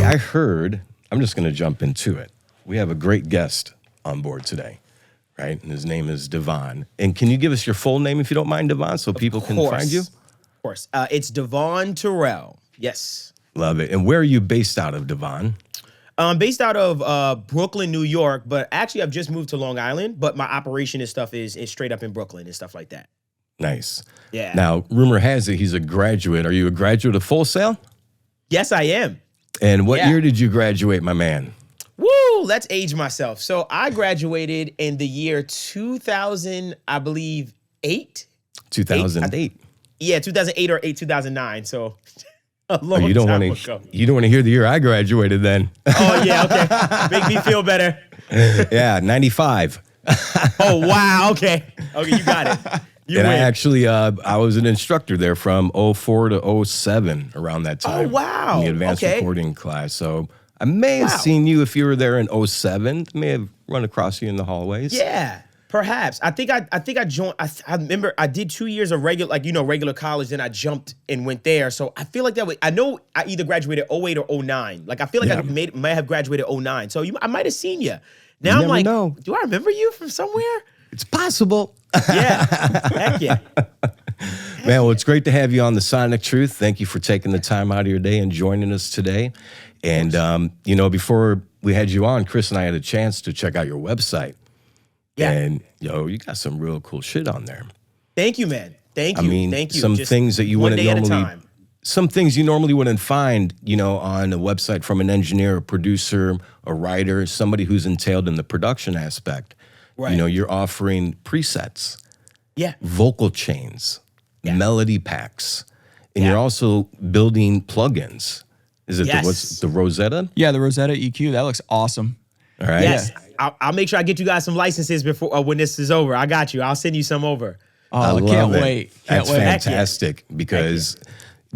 I heard, I'm just going to jump into it. We have a great guest on board today, right? And his name is Devvon. And can you give us your full name, if you don't mind, Devvon, so people can find you? Of course. It's Devvon Terrell. Yes. Love it. And where are you based out of, Devvon? I'm based out of Brooklyn, New York, but actually I've just moved to Long Island, but my operation and stuff is straight up in Brooklyn and stuff like that. Nice. Yeah. Now, rumor has it he's a graduate. Are you a graduate of Full Sail? Yes, I am. And what year did you graduate, my man? Woo, let's age myself. So I graduated in the year 2000, I believe, 8? 2008. Yeah, 2008 or 2009. So a long you don't time want ago. You don't want to hear the year I graduated then. Oh, yeah, okay. Make me feel better. Yeah, 95. Oh, wow, okay. Okay, you got it. You and win. I actually, I was an instructor there from 04 to 07 around that time. Oh, wow. In the advanced recording class. So I may have seen you if you were there in 07. May have run across you in the hallways. Yeah, perhaps. I think I joined. I remember I did 2 years of regular college. Then I jumped and went there. So I feel like that way. I know I either graduated 08 or 09. Like I feel like I might have graduated 09. So I might have seen you. Now I'm like, do I remember you from somewhere? It's possible. Yeah, heck yeah. Man, well, it's great to have you on The Sonic Truth. Thank you for taking the time out of your day and joining us today. And, before we had you on, Chris and I had a chance to check out your website. Yeah. And, you got some real cool shit on there. Thank you, man. Thank you. I mean, Thank you. some Just things that you one wouldn't day at a normally... time. Some things you normally wouldn't find, on a website from an engineer, a producer, a writer, somebody who's entailed in the production aspect. Right. You're offering presets. Yeah. Vocal chains, melody packs, and you're also building plugins. Is it what's the Rosetta? Yeah, the Rosetta EQ. That looks awesome. All right. Yes. I'll make sure I get you guys some licenses before when this is over. I got you. I'll send you some over. Oh, I can't wait. That's fantastic because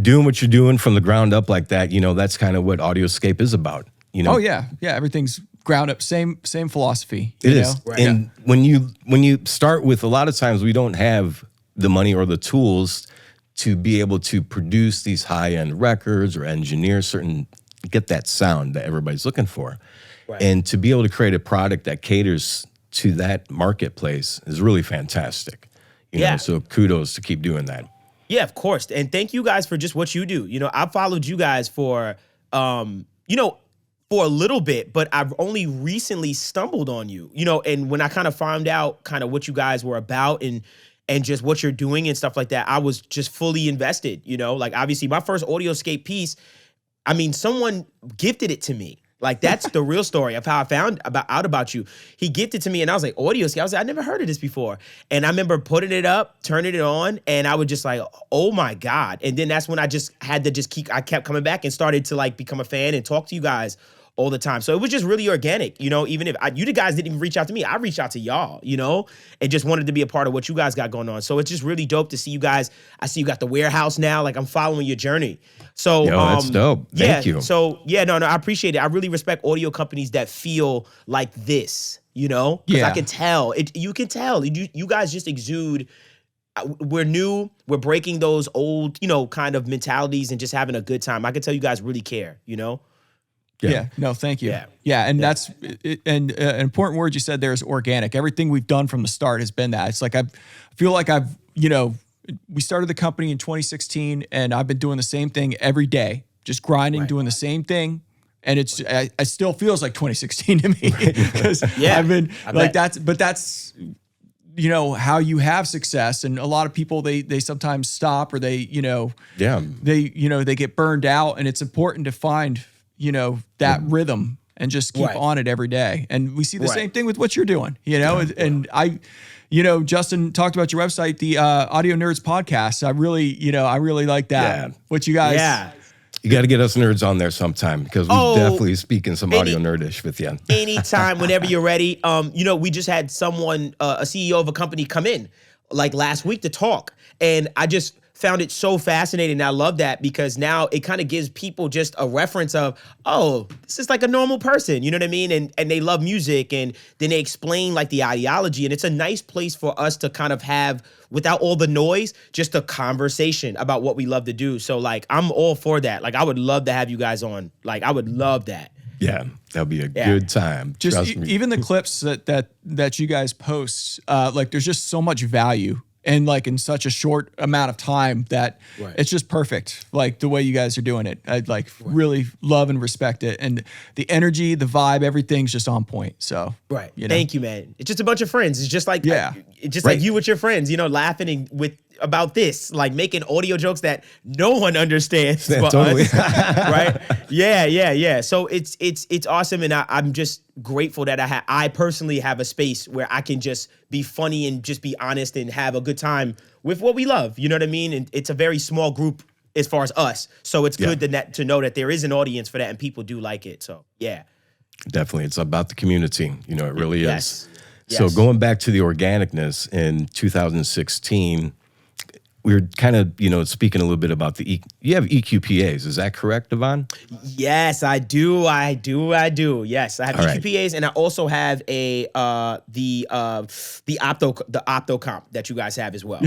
doing what you're doing from the ground up like that, that's kind of what AudioScape is about. Oh yeah, yeah. Everything's ground up. Same philosophy. It is. Right. And when you start with, a lot of times we don't have the money or the tools to be able to produce these high-end records or engineer get that sound that everybody's looking for. Right. And to be able to create a product that caters to that marketplace is really fantastic. So kudos to keep doing that. Yeah, of course. And thank you guys for just what you do. I followed you guys for for a little bit, but I've only recently stumbled on you, and when I kind of found out kind of what you guys were about and just what you're doing and stuff like that, I was just fully invested, like obviously my first AudioScape piece, I mean, someone gifted it to me. Like that's the real story of how I found out about you. He gifted to me and I was like, AudioScape. I was like, I never heard of this before. And I remember putting it up, turning it on, and I was just like, oh my God. And then that's when I just had to I kept coming back and started to like become a fan and talk to you guys all the time. So it was just really organic, even if you guys didn't even reach out to me, I reached out to y'all, and just wanted to be a part of what you guys got going on. So it's just really dope to see you guys. I see you got the warehouse now. Like I'm following your journey. So that's dope. Thank you. So no, I appreciate it. I really respect audio companies that feel like this, because I can tell you can tell you guys just exude. We're new. We're breaking those old, kind of mentalities and just having a good time. I can tell you guys really care, Yeah. No, thank you. Yeah. And that's an important word you said there is organic. Everything we've done from the start has been that. It's like I feel like we started the company in 2016 and I've been doing the same thing every day, just grinding, doing the same thing. And it still feels like 2016 to me because I've been that's how you have success. And a lot of people, they sometimes stop or they get burned out, and it's important to find that rhythm and just keep on it every day. And we see the same thing with what you're doing, and I, Justin talked about your website, the AudioNerds Podcast. I really like that. Yeah. What you guys. Yeah. You got to get us nerds on there sometime because we definitely speaking some audio nerdish with you. Anytime, whenever you're ready. We just had someone, a CEO of a company come in like last week to talk. And I just found it so fascinating. And I love that because now it kind of gives people just a reference of, oh, this is like a normal person, you know what I mean? And they love music, and then they explain like the ideology, and it's a nice place for us to kind of have, without all the noise, just a conversation about what we love to do. So like, I'm all for that. Like, I would love to have you guys on. Like, I would love that. Yeah, that'll be a good time. Just even the clips that you guys post, like there's just so much value, and like in such a short amount of time that it's just perfect. Like the way you guys are doing it, I like really love and respect it, and the energy, the vibe, everything's just on point. So you know. Thank you, man. It's just a bunch of friends. It's just like it's just like you with your friends, you know, laughing about this, like making audio jokes that no one understands but us, right? Yeah. So it's awesome, and I'm just grateful that I personally have a space where I can just be funny and just be honest and have a good time with what we love. You know what I mean? And it's a very small group as far as us, so it's good to know that there is an audience for that and people do like it. So definitely, it's about the community. You know, it really is. So going back to the organicness in 2016. We were kind of, speaking a little bit about you have EQPAs. Is that correct, Devvon? Yes, I do. Yes, I have EQPAs, and I also have the opto comp that you guys have as well.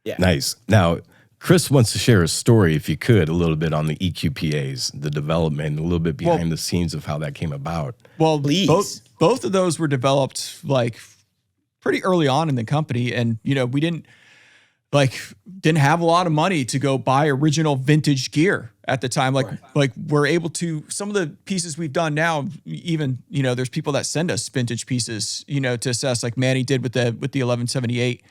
Yeah. Nice. Now, Chris wants to share a story, if you could, a little bit on the EQPAs, the development, a little bit behind the scenes of how that came about. Well, please. Both of those were developed like pretty early on in the company, and we didn't have a lot of money to go buy original vintage gear at the time. Like we're able to, some of the pieces we've done now, even, there's people that send us vintage pieces, to assess, like Manny did with the 1178,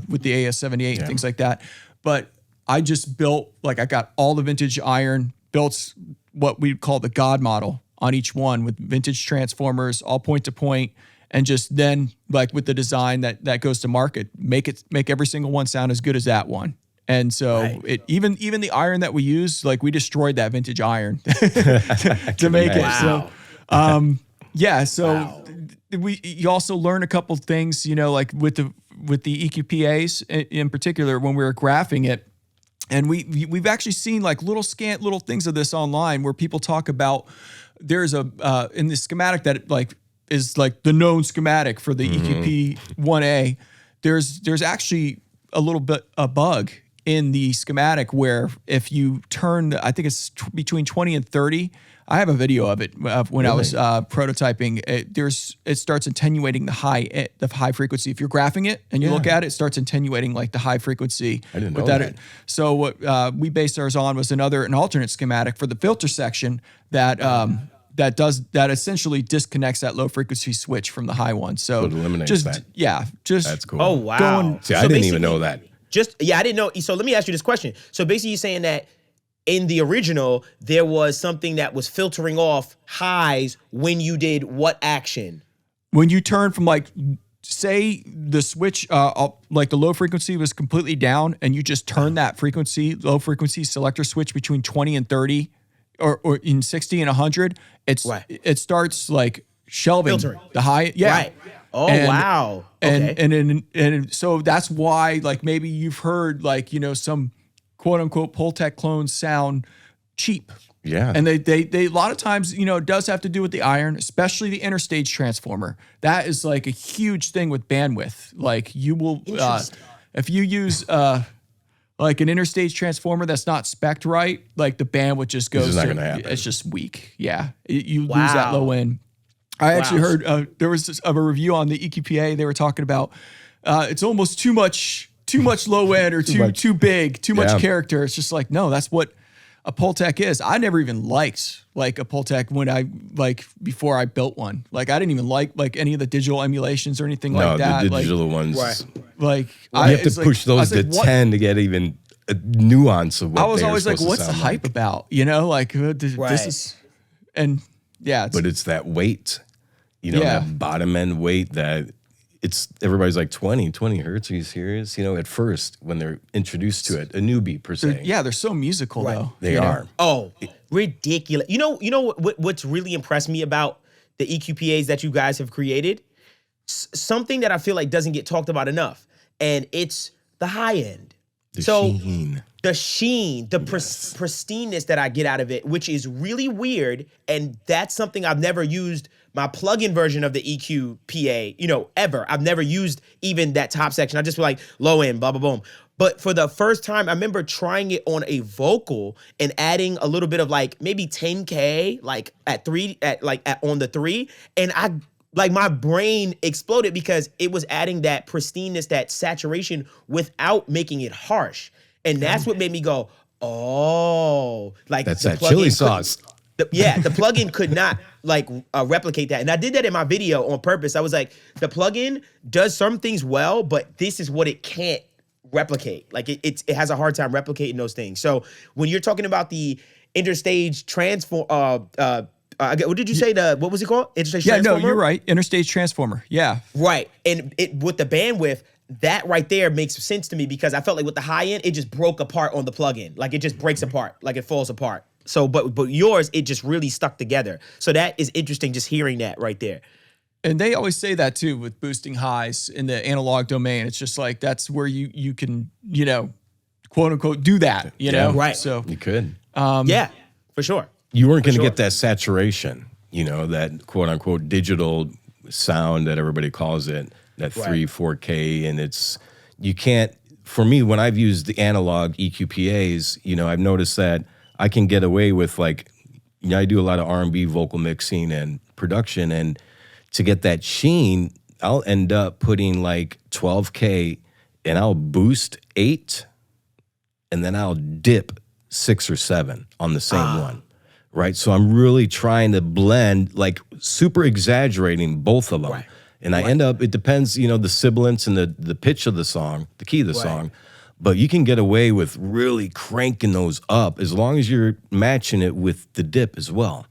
with the AS78 and things like that. But I just built, I got all the vintage iron, built what we call the God model on each one with vintage transformers, all point to point. And just then, with the design that goes to market, make every single one sound as good as that one. And so even the iron that we use, we destroyed that vintage iron to make it. So, you also learn a couple things, with the EQPAs in particular when we were graphing it. And we've actually seen little things of this online where people talk about there's in the schematic that is the known schematic for the EQP 1A. There's actually a little bit a bug in the schematic where if you turn, I think it's between 20 and 30. I have a video of it when I was prototyping. It starts attenuating the high frequency. If you're graphing it and you look at it, it starts attenuating the high frequency. I didn't know that. So what we based ours on was an alternate schematic for the filter section that that essentially disconnects that low frequency switch from the high one. So it eliminates that. Yeah, that's cool. Oh wow! I didn't even know that. I didn't know. So let me ask you this question. So basically, you're saying that in the original there was something that was filtering off highs when you did what action? When you turn from say the switch, the low frequency was completely down, and you just turn that low frequency selector switch between 20 and 30. Or in 60 and 100, it starts shelving filtering the high. Yeah. Right. Oh, wow. Okay. And so that's why maybe you've heard some quote unquote Pultec clones sound cheap. Yeah. And they a lot of times, it does have to do with the iron, especially the interstage transformer. That is a huge thing with bandwidth. You will if you use an interstage transformer that's not spec'd right, the bandwidth just goes. It's not going to happen. It's just weak. Yeah, you lose that low end. I actually heard there was a review on the EQPA. They were talking about it's almost too much low end or too big, too much character. It's just no, that's what a Pultec is. I never even liked a Pultec when I before I built one. I didn't even like any of the digital emulations or anything like that. The digital ones. Right. You have to push those to 10 to get even a nuance of what I was always what's the hype about? This is, and but it's that weight, that bottom end weight that everybody's 20 hertz. Are you serious? At first when they're introduced to it, a newbie per se. They're so musical though. They are. Oh, ridiculous. You know what's really impressed me about the EQPAs that you guys have created? Something that I feel doesn't get talked about enough, and it's the high end. The sheen, the pristineness that I get out of it, which is really weird. And that's something I've never used my plugin version of the EQ PA, ever. I've never used even that top section. I just feel like low end, blah, blah, boom. But for the first time, I remember trying it on a vocal and adding a little bit of like maybe 10K, like on the 3. And my brain exploded because it was adding that pristineness, that saturation without making it harsh. And that's what made me go, oh, like that's that chili sauce. The plugin could not replicate that. And I did that in my video on purpose. I was like, the plugin does some things well, but this is what it can't replicate. Like it has a hard time replicating those things. So when you're talking about the interstage transform, what did you say? What was it called? Interstage transformer? No, you're right. Interstage transformer. Yeah. Right. And with the bandwidth, that right there makes sense to me because I felt like with the high end, it just broke apart on the plugin. Like it just breaks apart, like it falls apart. So, but yours, it just really stuck together. So that is interesting just hearing that right there. And they always say that too with boosting highs in the analog domain. It's just like that's where you can, quote unquote, do that, know? Right. So you could. Yeah, for sure. You weren't going to get that saturation, that quote unquote digital sound that everybody calls it, that 3-4K. And you can't, for me, when I've used the analog EQPAs, I've noticed that I can get away with I do a lot of R&B vocal mixing and production, and to get that sheen, I'll end up putting like 12K and I'll boost 8 and then I'll dip 6 or 7 on the same one, right? So I'm really trying to blend, like super exaggerating both of them. Right. And I end up, it depends, the sibilance and the pitch of the song, the key of the song. But you can get away with really cranking those up as long as you're matching it with the dip as well.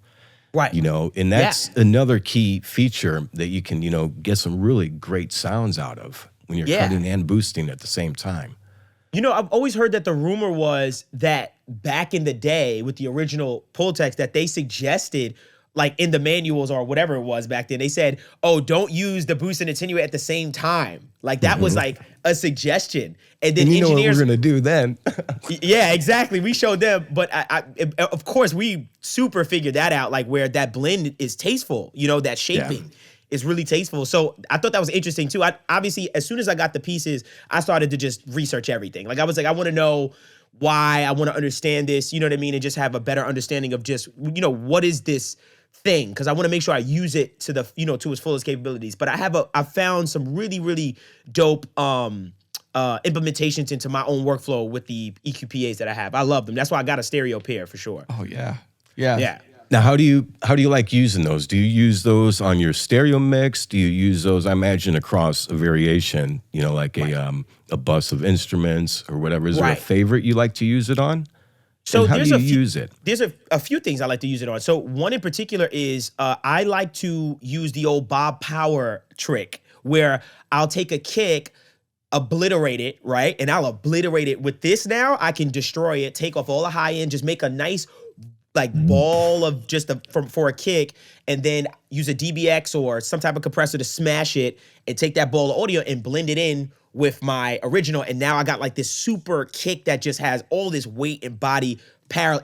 Right. And that's another key feature that you can, get some really great sounds out of when you're cutting and boosting at the same time. I've always heard that the rumor was that back in the day with the original Pultex that they suggested, like in the manuals or whatever it was back then, they said, oh, don't use the boost and attenuate at the same time. Like that was like a suggestion. And then engineers, know what we're going to do then. Yeah, exactly. We showed them. But of course, we super figured that out, like where that blend is tasteful, that shaping is really tasteful. So I thought that was interesting too. Obviously, as soon as I got the pieces, I started to just research everything. Like I was like, I want to know why, I want to understand this, you know what I mean? And just have a better understanding of just, what is this thing? Because I want to make sure I use it to the, to its fullest capabilities. But I found some really, really dope implementations into my own workflow with the EQPAs that I have. I love them. That's why I got a stereo pair for sure. Oh yeah. Yeah. Now, how do you like using those? Do you use those on your stereo mix? Do you use those, I imagine, across a variation, like a bus of instruments or whatever? Is there a favorite you like to use it on? So and how do you use it? There's a few things I like to use it on. So one in particular is I like to use the old Bob Power trick where I'll take a kick, obliterate it, right? And I'll obliterate it. With this now, I can destroy it, take off all the high end, just make a nice ball of just for a kick, and then use a DBX or some type of compressor to smash it and take that ball of audio and blend it in with my original. And now I got like this super kick that just has all this weight and body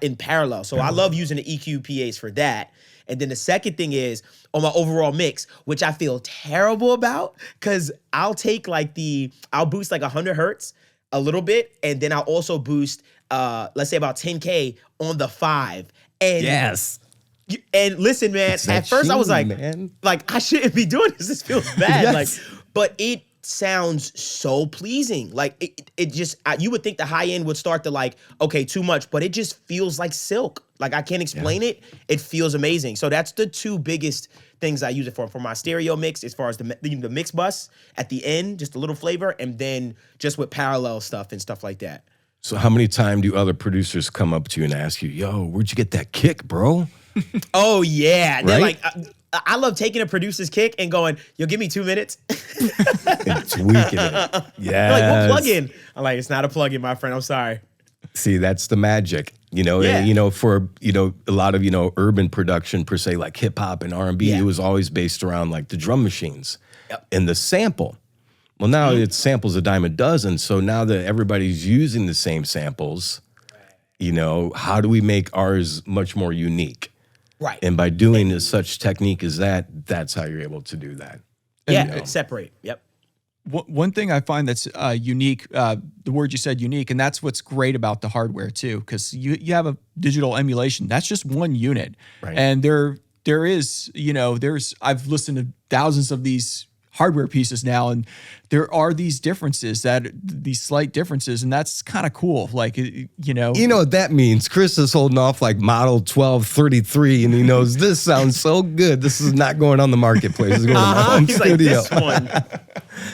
in parallel. So I love using the EQPAs for that. And then the second thing is on my overall mix, which I feel terrible about, because I'll take I'll boost like 100 hertz a little bit, and then I'll also boost let's say about 10K on the 5. And and listen, man, at first I was like, I shouldn't be doing this. This feels bad. But it sounds so pleasing. Like it just, you would think the high end would start to okay, too much, but it just feels like silk. Like I can't explain it. It feels amazing. So that's the two biggest things I use it for my stereo mix, as far as the mix bus at the end, just a little flavor, and then just with parallel stuff and stuff like that. So how many times do other producers come up to you and ask you, yo, where'd you get that kick, bro? Oh, yeah. Right? They're like, I love taking a producer's kick and going, yo, give me 2 minutes. And tweaking it. Yeah. Like, what plugin? I'm like, it's not a plugin, my friend. I'm sorry. See, that's the magic, and, for, a lot of, urban production per se, like hip hop and R&B, it was always based around like the drum machines and the sample. Well, now it's samples a dime a dozen. So now that everybody's using the same samples, how do we make ours much more unique? Right. And by doing such technique as that, that's how you're able to do that. Yeah, separate. Yep. One thing I find that's unique, the word you said, unique, and that's what's great about the hardware too, because you have a digital emulation. That's just one unit, right. And there is, I've listened to thousands of these hardware pieces now, and there are these slight differences, and that's kind of cool. Like, You know what that means? Chris is holding off like model 1233, and he knows this sounds so good. This is not going on the marketplace. It's going to my home He's studio. like, this one.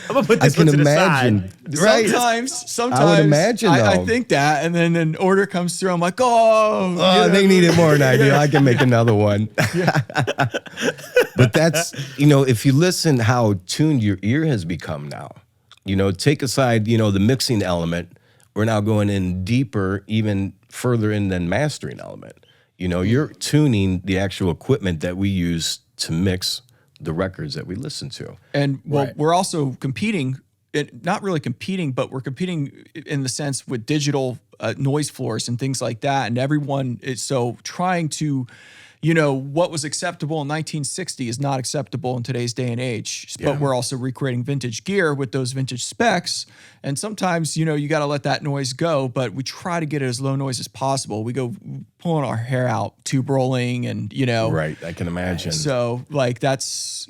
I'm going to put this one to the side. Right? Sometimes I would imagine, I think that, and then an order comes through, I'm like, they need it more than I do. I can make another one. But that's, if you listen how tuned your ear has become now, take aside, the mixing element, we're now going in deeper, even further in than mastering element. You're tuning the actual equipment that we use to mix the records that we listen to. And we're also competing, not really competing, but we're competing in the sense with digital noise floors and things like that. And everyone is trying to, what was acceptable in 1960 is not acceptable in today's day and age. Yeah. But we're also recreating vintage gear with those vintage specs. And sometimes, you got to let that noise go, but we try to get it as low noise as possible. We go pulling our hair out, tube rolling, and, Right, I can imagine. So, like, that's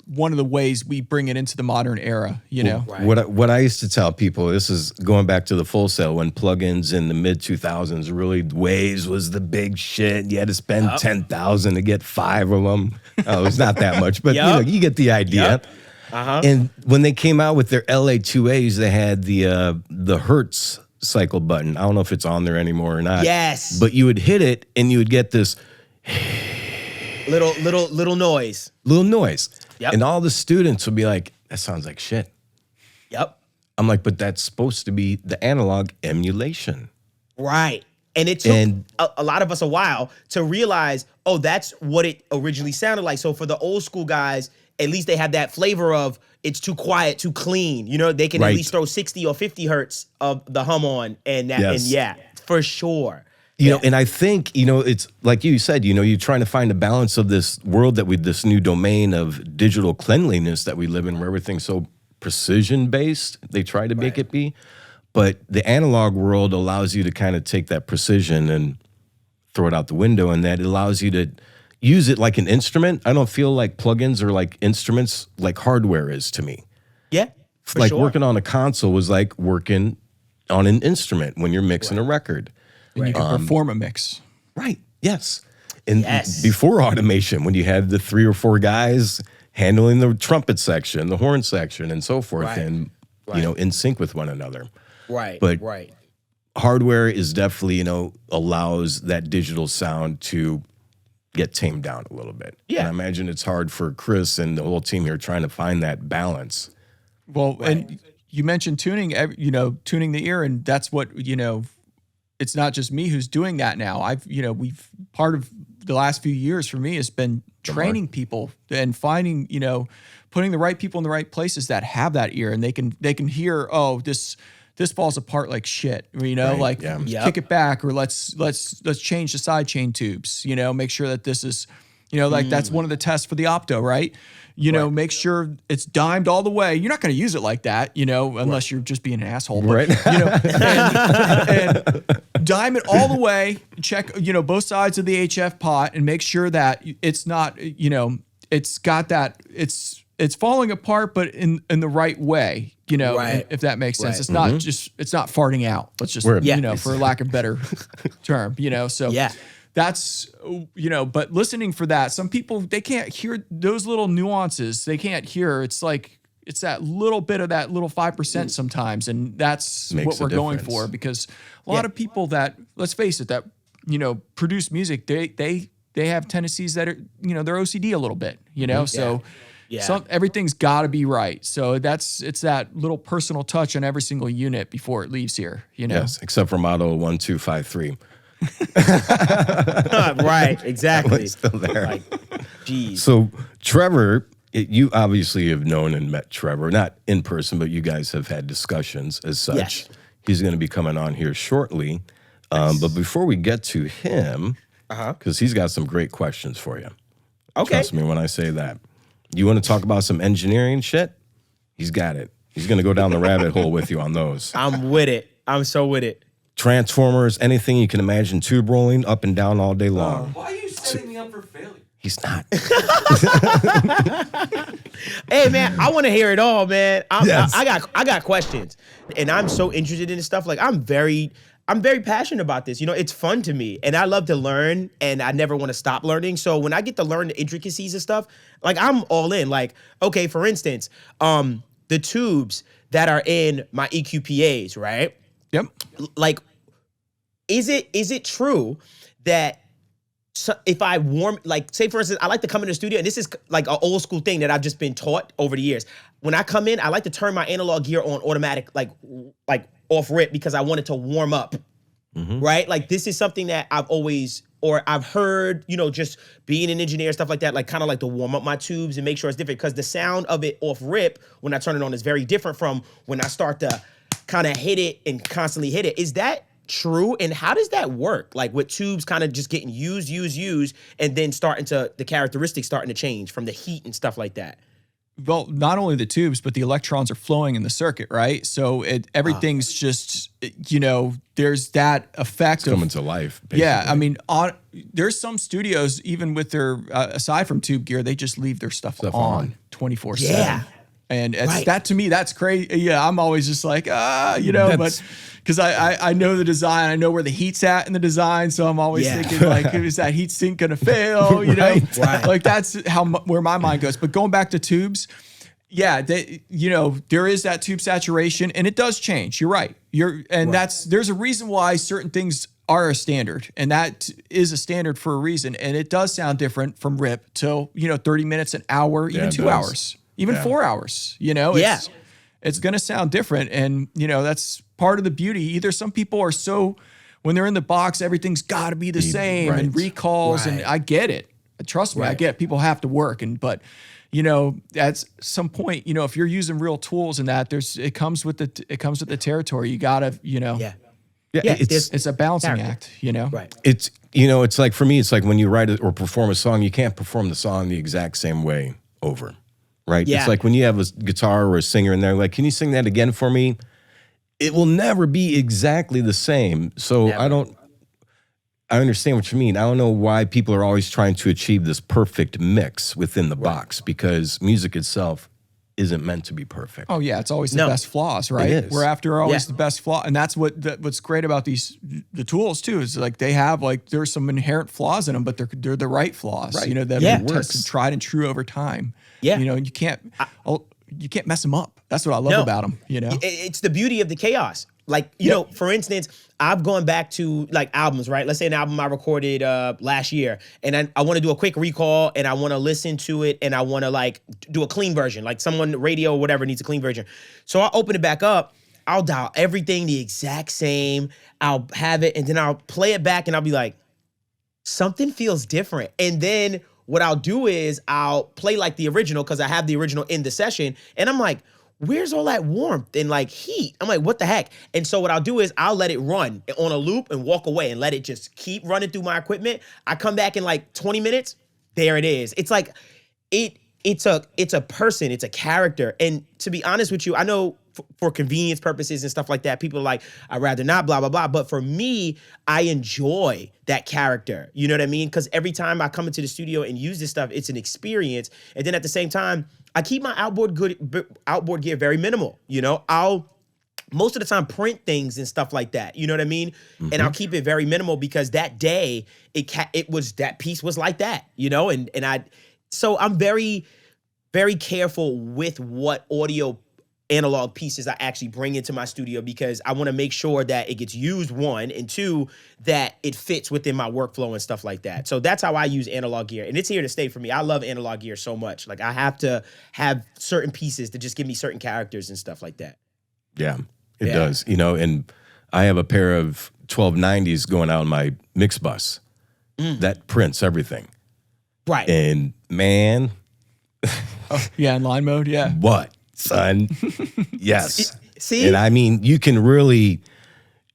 one of the ways we bring it into the modern era, Right. What I used to tell people, this is going back to the Full Sail, when plugins in the mid 2000s, really Waves was the big shit. You had to spend $10,000 to get 5 of them. Oh, it's not that much, but you get the idea. Yep. Uh-huh. And when they came out with their LA2As, they had the Hertz cycle button. I don't know if it's on there anymore or not. Yes. But you would hit it and you would get this little noise. little noise. Yep. And all the students would be like, that sounds like shit. Yep. I'm like, but that's supposed to be the analog emulation. Right. And it took a lot of us a while to realize, that's what it originally sounded like. So for the old school guys, at least they have that flavor of it's too quiet, too clean. They can at least throw 60 or 50 hertz of the hum on, and that, and for sure. And I think, it's like you said, you're trying to find a balance of this world this new domain of digital cleanliness that we live in, where everything's so precision based. They try to make it be. But the analog world allows you to kind of take that precision and throw it out the window, and that allows you to use it like an instrument. I don't feel like plugins are like instruments like hardware is to me. Yeah, for like working on a console was like working on an instrument when you're mixing a record. And you can perform a mix. Right, yes. And before automation, when you had the 3 or 4 guys handling the trumpet section, the horn section, and so forth, and, in sync with one another. Right, but hardware is definitely, allows that digital sound to get tamed down a little bit. Yeah. And I imagine it's hard for Chris and the whole team here trying to find that balance. Well, and you mentioned tuning, tuning the ear, and that's what, it's not just me who's doing that now. Part of the last few years for me has been training people and finding, putting the right people in the right places that have that ear, and they can hear, this falls apart like shit, kick it back, or let's change the side chain tubes, make sure that this is, that's one of the tests for the opto, right? Make sure it's dimed all the way. You're not going to use it like that, unless you're just being an asshole. But, and dime it all the way, check, both sides of the HF pot, and make sure that it's not, it's got that, it's falling apart, but in the right way, if that makes sense. It's not it's not farting out. Let's just, for lack of a better term, so that's, but listening for that, some people, they can't hear those little nuances. They can't hear. It's like, it's that little bit of that little 5% sometimes. And that's what we're going for, because a lot of people that, let's face it, that, produce music, they have tendencies that are, they're OCD a little bit, so everything's got to be right. So it's that little personal touch on every single unit before it leaves here, Yes, except for model 1253. Right, exactly. It's still there. Like, geez. So Trevor, you obviously have known and met Trevor, not in person, but you guys have had discussions as such. Yes. He's going to be coming on here shortly. But before we get to him, because he's got some great questions for you. Okay. Trust me when I say that. You want to talk about some engineering shit? He's got it. He's going to go down the rabbit hole with you on those. I'm with it. I'm so with it. Transformers, anything you can imagine, tube rolling up and down all day long. Why are you setting me up for failure? He's not. Hey man, I want to hear it all, man. Yes. I got questions, and I'm so interested in this stuff. Like I'm very passionate about this. You know, it's fun to me, and I love to learn, and I never want to stop learning. So when I get to learn the intricacies of stuff, like I'm all in. Like, okay, for instance, the tubes that are in my EQPAs, right? Yep. Like, is it true that if I warm, like, say for instance, I like to come in the studio, and this is like an old school thing that I've just been taught over the years. When I come in, I like to turn my analog gear on automatic, like off rip, because I want it to warm up, right? Like this is something that I've heard, you know, just being an engineer, stuff like that, like kind of like to warm up my tubes and make sure it's different, because the sound of it off rip when I turn it on is very different from when I start to kind of hit it and constantly hit it. Is that true? And how does that work? Like with tubes kind of just getting used, and then the characteristics starting to change from the heat and stuff like that. Well, not only the tubes, but the electrons are flowing in the circuit, right? So everything's just, you know, there's that effect Coming to life, basically. Yeah, I mean, there's some studios, even with their, aside from tube gear, they just leave their stuff on 24/7. Yeah. And that to me, that's crazy. Yeah, I'm always just like, you know, but because I know the design, I know where the heat's at in the design, so I'm always thinking like, is that heat sink gonna fail? You know, like that's where my mind goes. But going back to tubes, yeah, you know, there is that tube saturation, and it does change. You're right. There's a reason why certain things are a standard, and that is a standard for a reason, and it does sound different from rip till 30 minutes, an hour, even 2 hours. Even 4 hours, you know, it's going to sound different. And, you know, that's part of the beauty. Either some people are so, when they're in the box, everything's got to be the same and recalls. And I get it. Trust me, I get it. People have to work. But, you know, at some point, you know, if you're using real tools and that, it comes with the territory. You got to, you know. Yeah, it's a balancing act, you know. Right. It's, you know, it's like for me, it's like when you write or perform a song, you can't perform the song the exact same way over. Right? Yeah. It's like when you have a guitar or a singer and they're like, can you sing that again for me? It will never be exactly the same. So I understand what you mean. I don't know why people are always trying to achieve this perfect mix within the box, because music itself isn't meant to be perfect. Oh yeah, it's always the best flaws, right? It is. We're after always the best flaw, and that's what's great about the tools too. Is like they have there's some inherent flaws in them, but they're the right flaws. Right. You know, that have been tested, tried and true over time. Yeah. You know, you can't mess them up. That's what I love about them. You know, it's the beauty of the chaos. Like, you know, for instance, I've gone back to like albums, right? Let's say an album I recorded last year, and I want to do a quick recall, and I want to listen to it, and I want to like do a clean version, like someone radio or whatever needs a clean version. So I'll open it back up, I'll dial everything the exact same, I'll have it, and then I'll play it back, and I'll be like, something feels different. And then what I'll do is I'll play like the original, because I have the original in the session, and I'm like, where's all that warmth and like heat? I'm like, what the heck? And so what I'll do is I'll let it run on a loop and walk away and let it just keep running through my equipment. I come back in like 20 minutes, there it is. It's like, it's a person, it's a character. And to be honest with you, I know for convenience purposes and stuff like that, people are like, I'd rather not, blah, blah, blah. But for me, I enjoy that character. You know what I mean? Because every time I come into the studio and use this stuff, it's an experience. And then at the same time, I keep my outboard gear very minimal. You know, I'll most of the time print things and stuff like that. You know what I mean? And I'll keep it very minimal, because that day that piece was like that, you know? So I'm very, very careful with what audio analog pieces I actually bring into my studio, because I want to make sure that it gets used, one, and two, that it fits within my workflow and stuff like that. So that's how I use analog gear, and it's here to stay for me. I love analog gear so much. Like I have to have certain pieces to just give me certain characters and stuff like that. Yeah, it does. You know, and I have a pair of 1290s going out on my mix bus that prints everything. Right. And man, Yeah, in line mode, yeah. What, son? Yes. See? And I mean, you can really,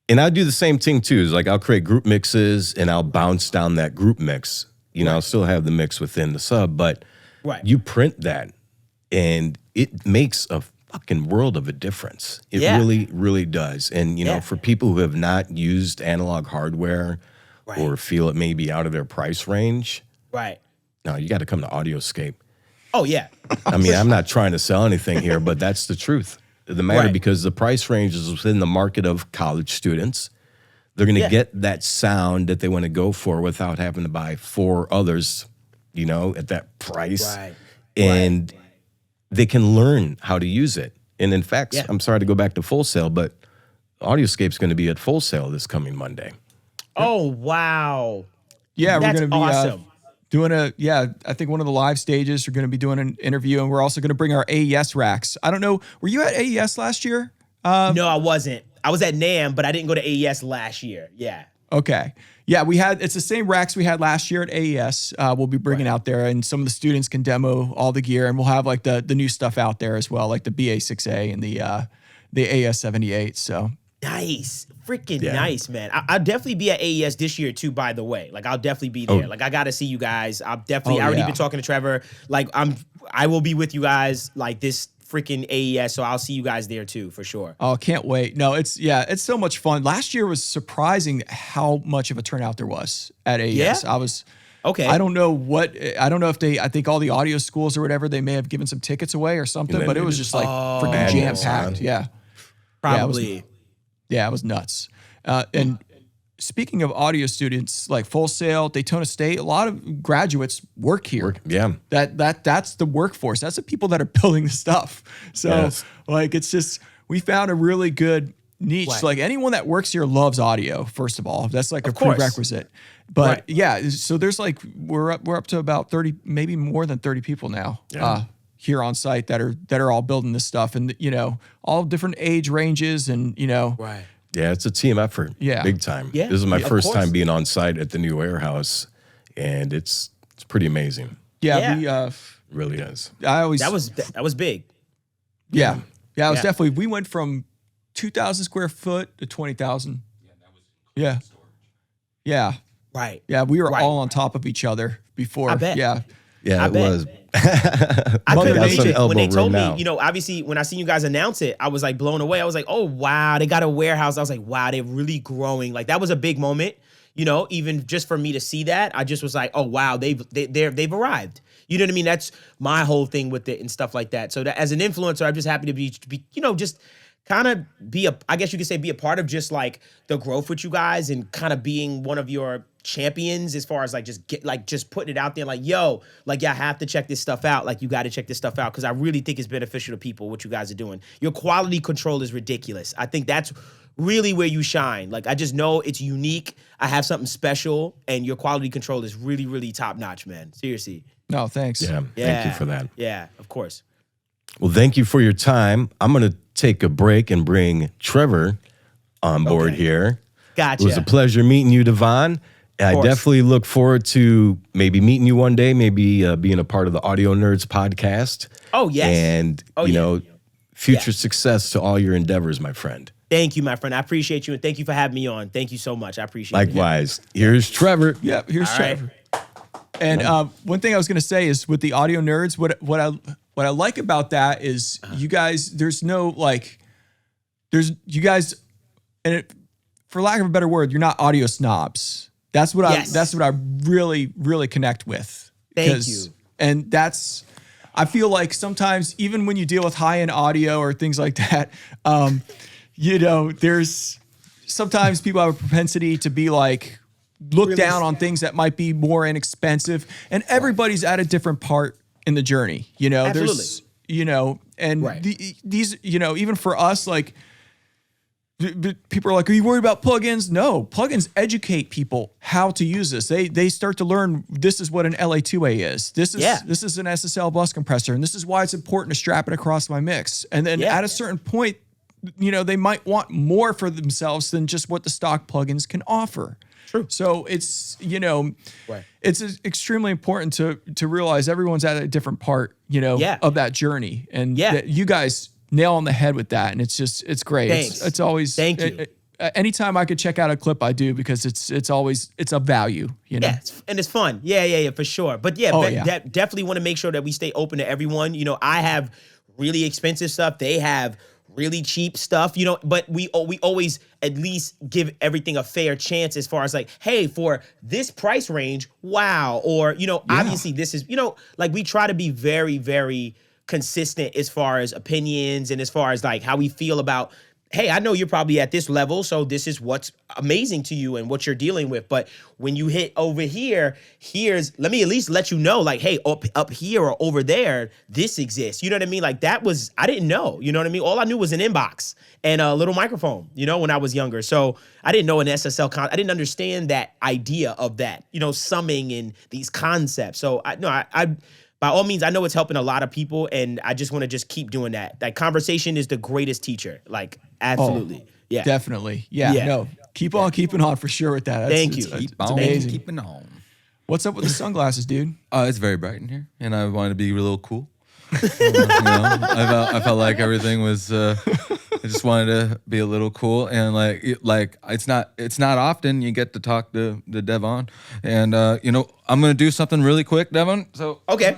and I do the same thing too. Is like I'll create group mixes and I'll bounce down that group mix. I'll still have the mix within the sub, but you print that and it makes a fucking world of a difference. It really, really does. And, for people who have not used analog hardware or feel it may be out of their price range. Right. No, you got to come to AudioScape. Oh, yeah. I mean, I'm not trying to sell anything here, but that's the truth of the matter because the price range is within the market of college students. They're going to get that sound that they want to go for without having to buy 4 others, at that price. Right. And they can learn how to use it. And in fact, I'm sorry to go back to Full Sail, but AudioScape's going to be at Full Sail this coming Monday. Oh, wow. Yeah, That's we're going to be awesome. Doing I think one of the live stages, we're going to be doing an interview, and we're also going to bring our AES racks. I don't know, were you at AES last year? No, I wasn't. I was at NAMM, but I didn't go to AES last year. Yeah. Okay. Yeah, it's the same racks we had last year at AES. We'll be bringing out there, and some of the students can demo all the gear, and we'll have like the new stuff out there as well, like the BA6A and the AS78. So nice, freaking nice, man. I'll definitely be at AES this year too. By the way, like I'll definitely be there. Like I got to see you guys. I already been talking to Trevor. Like I will be with you guys like this freaking AES, so I'll see you guys there too for sure. Oh, can't wait. No, it's so much fun. Last year was surprising how much of a turnout there was at AES. Yeah? Okay. I don't know if I think all the audio schools or whatever, they may have given some tickets away or something, but it was just like freaking jam-packed. Yeah. Probably. Yeah, it was nuts. And speaking of audio students, like Full Sail, Daytona State, a lot of graduates work here. That's the workforce. That's the people that are building the stuff. So like, it's just, we found a really good niche. Right. Like anyone that works here loves audio, first of all. That's like a prerequisite. But so there's like, we're up to about 30, maybe more than 30 people now here on site that are all building this stuff, and all different age ranges, and Right. Yeah, it's a team effort. Yeah. Big time. Yeah. This is my first time being on site at the new warehouse, and it's pretty amazing. Yeah. It really is. That was big. Yeah. Yeah, it was definitely, we went from 2,000 square foot to 20,000. Yeah, that was storage. Yeah. Right. Yeah, we were all on top of each other before. I bet. Yeah. Yeah, it was. I couldn't believe it when they told me, obviously when I seen you guys announce it, I was like blown away. I was like, oh, wow, they got a warehouse. I was like, wow, they're really growing. Like that was a big moment, even just for me to see that. I just was like, oh, wow, they've arrived. You know what I mean? That's my whole thing with it and stuff like that. So that as an influencer, I'm just happy to be just kind of I guess you could say be a part of just like the growth with you guys and kind of being one of your champions as far as like just putting it out there like, yo, like y'all have to check this stuff out. Like you got to check this stuff out because I really think it's beneficial to people what you guys are doing. Your quality control is ridiculous. I think that's really where you shine. Like I just know it's unique. I have something special and your quality control is really, really top notch, man. Seriously. No, thanks. Yeah. Thank you for that. Yeah, of course. Well, thank you for your time. I'm going to take a break and bring Trevor on board here. Gotcha. It was a pleasure meeting you, Devvon. I definitely look forward to maybe meeting you one day, maybe being a part of the AudioNerds podcast. Oh, yes. And, future success to all your endeavors, my friend. Thank you, my friend. I appreciate you, and thank you for having me on. Thank you so much. I appreciate it. Likewise. Here's Trevor. Yeah, here's Trevor. Right. And one thing I was going to say is with the AudioNerds, what I like about that is you guys, you guys, and for lack of a better word, you're not audio snobs. That's what I really, really connect with. Thank you. And I feel like sometimes even when you deal with high-end audio or things like that, there's sometimes people have a propensity to be like, look down on things that might be more inexpensive, and everybody's at a different part in the journey. There's, these, even for us, like, people are like, are you worried about plugins? No, plugins educate people how to use this. They start to learn this is what an LA2A is. This is an SSL bus compressor, and this is why it's important to strap it across my mix. And then at a certain point, they might want more for themselves than just what the stock plugins can offer. True. So it's, Right. it's extremely important to realize everyone's at a different part, of that journey. And that you guys nail on the head with that. And it's great. Thanks. It's always, thank you. Anytime I could check out a clip, I do, because it's a value, Yeah, and it's fun. Yeah, for sure. But definitely want to make sure that we stay open to everyone. I have really expensive stuff. They have really cheap stuff, but we always at least give everything a fair chance as far as like, hey, for this price range, wow. Or, obviously this is, like we try to be very, very consistent as far as opinions and as far as like how we feel about, hey, I know you're probably at this level, so this is what's amazing to you and what you're dealing with. But when you hit over here, let me at least let you know, like, hey, up here or over there, this exists. You know what I mean? Like I didn't know, you know what I mean? All I knew was an inbox and a little microphone, when I was younger. So I didn't know an SSL I didn't understand that idea of that, summing and these concepts. So I by all means, I know it's helping a lot of people, and I just want to just keep doing that. That conversation is the greatest teacher. Like, absolutely. Yeah. Definitely. Yeah. No, keep on keeping on for sure with that. Thank you. Keep it's on amazing. keeping on. What's up with the sunglasses, dude? It's very bright in here, and I wanted to be a little cool. I felt like everything was. I just wanted to be a little cool, and like it's not often you get to talk to Devvon, and I'm gonna do something really quick, Devvon. So Okay.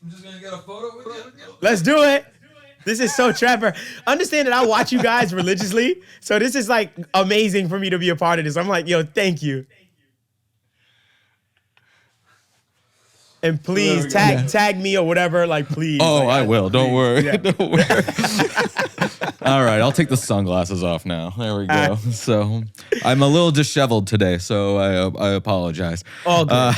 I'm just gonna get a photo with you. Let's do it. This is so Trevor. Understand that I watch you guys religiously, so this is like amazing for me to be a part of this. I'm like, yo, thank you. And please tag me or whatever, like please. Oh, like, I will. Don't worry. Yeah. Don't worry. All right, I'll take the sunglasses off now. There we go. So I'm a little disheveled today, so I apologize. All good.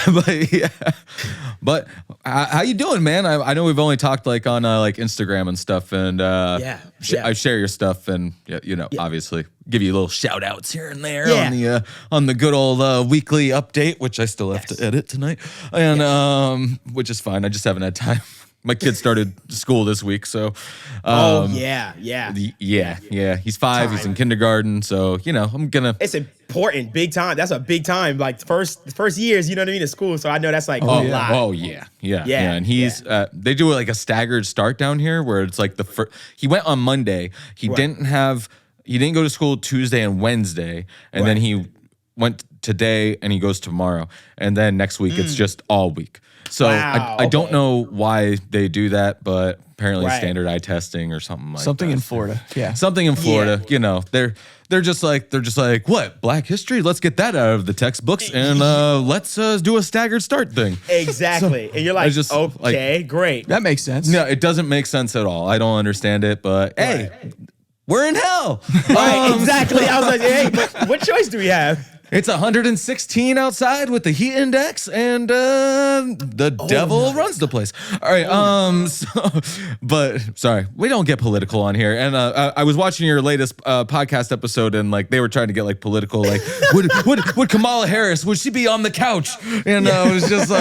But how you doing, man? I know we've only talked like on like Instagram and stuff, and I share your stuff, and obviously give you little shout outs here and there on the good old weekly update, which I still have to edit tonight, and which is fine. I just haven't had time. My kid started school this week, so. Yeah. He's 5. He's in kindergarten, so I'm gonna. It's important, big time. That's a big time. Like first years, you know what I mean, in school. So I know that's like a lot. Oh yeah. And he's they do like a staggered start down here, where it's like he went on Monday. He didn't go to school Tuesday and Wednesday, and then he went today and he goes tomorrow, and then next week it's just all week. So I don't know why they do that, but apparently standardized testing or something like that. Something in Florida. Yeah. Something in Florida. They're just like what? Black history? Let's get that out of the textbooks and let's do a staggered start thing. Exactly. So, and you're like, okay, great. That makes sense. No, it doesn't make sense at all. I don't understand it, but hey, we're in hell. Right, exactly. I was like, hey, but what choice do we have? It's 116 outside with the heat index, and the devil runs the place. All right, but sorry, we don't get political on here. And I was watching your latest podcast episode, and like they were trying to get like political, like would Kamala Harris, would she be on the couch? And I was just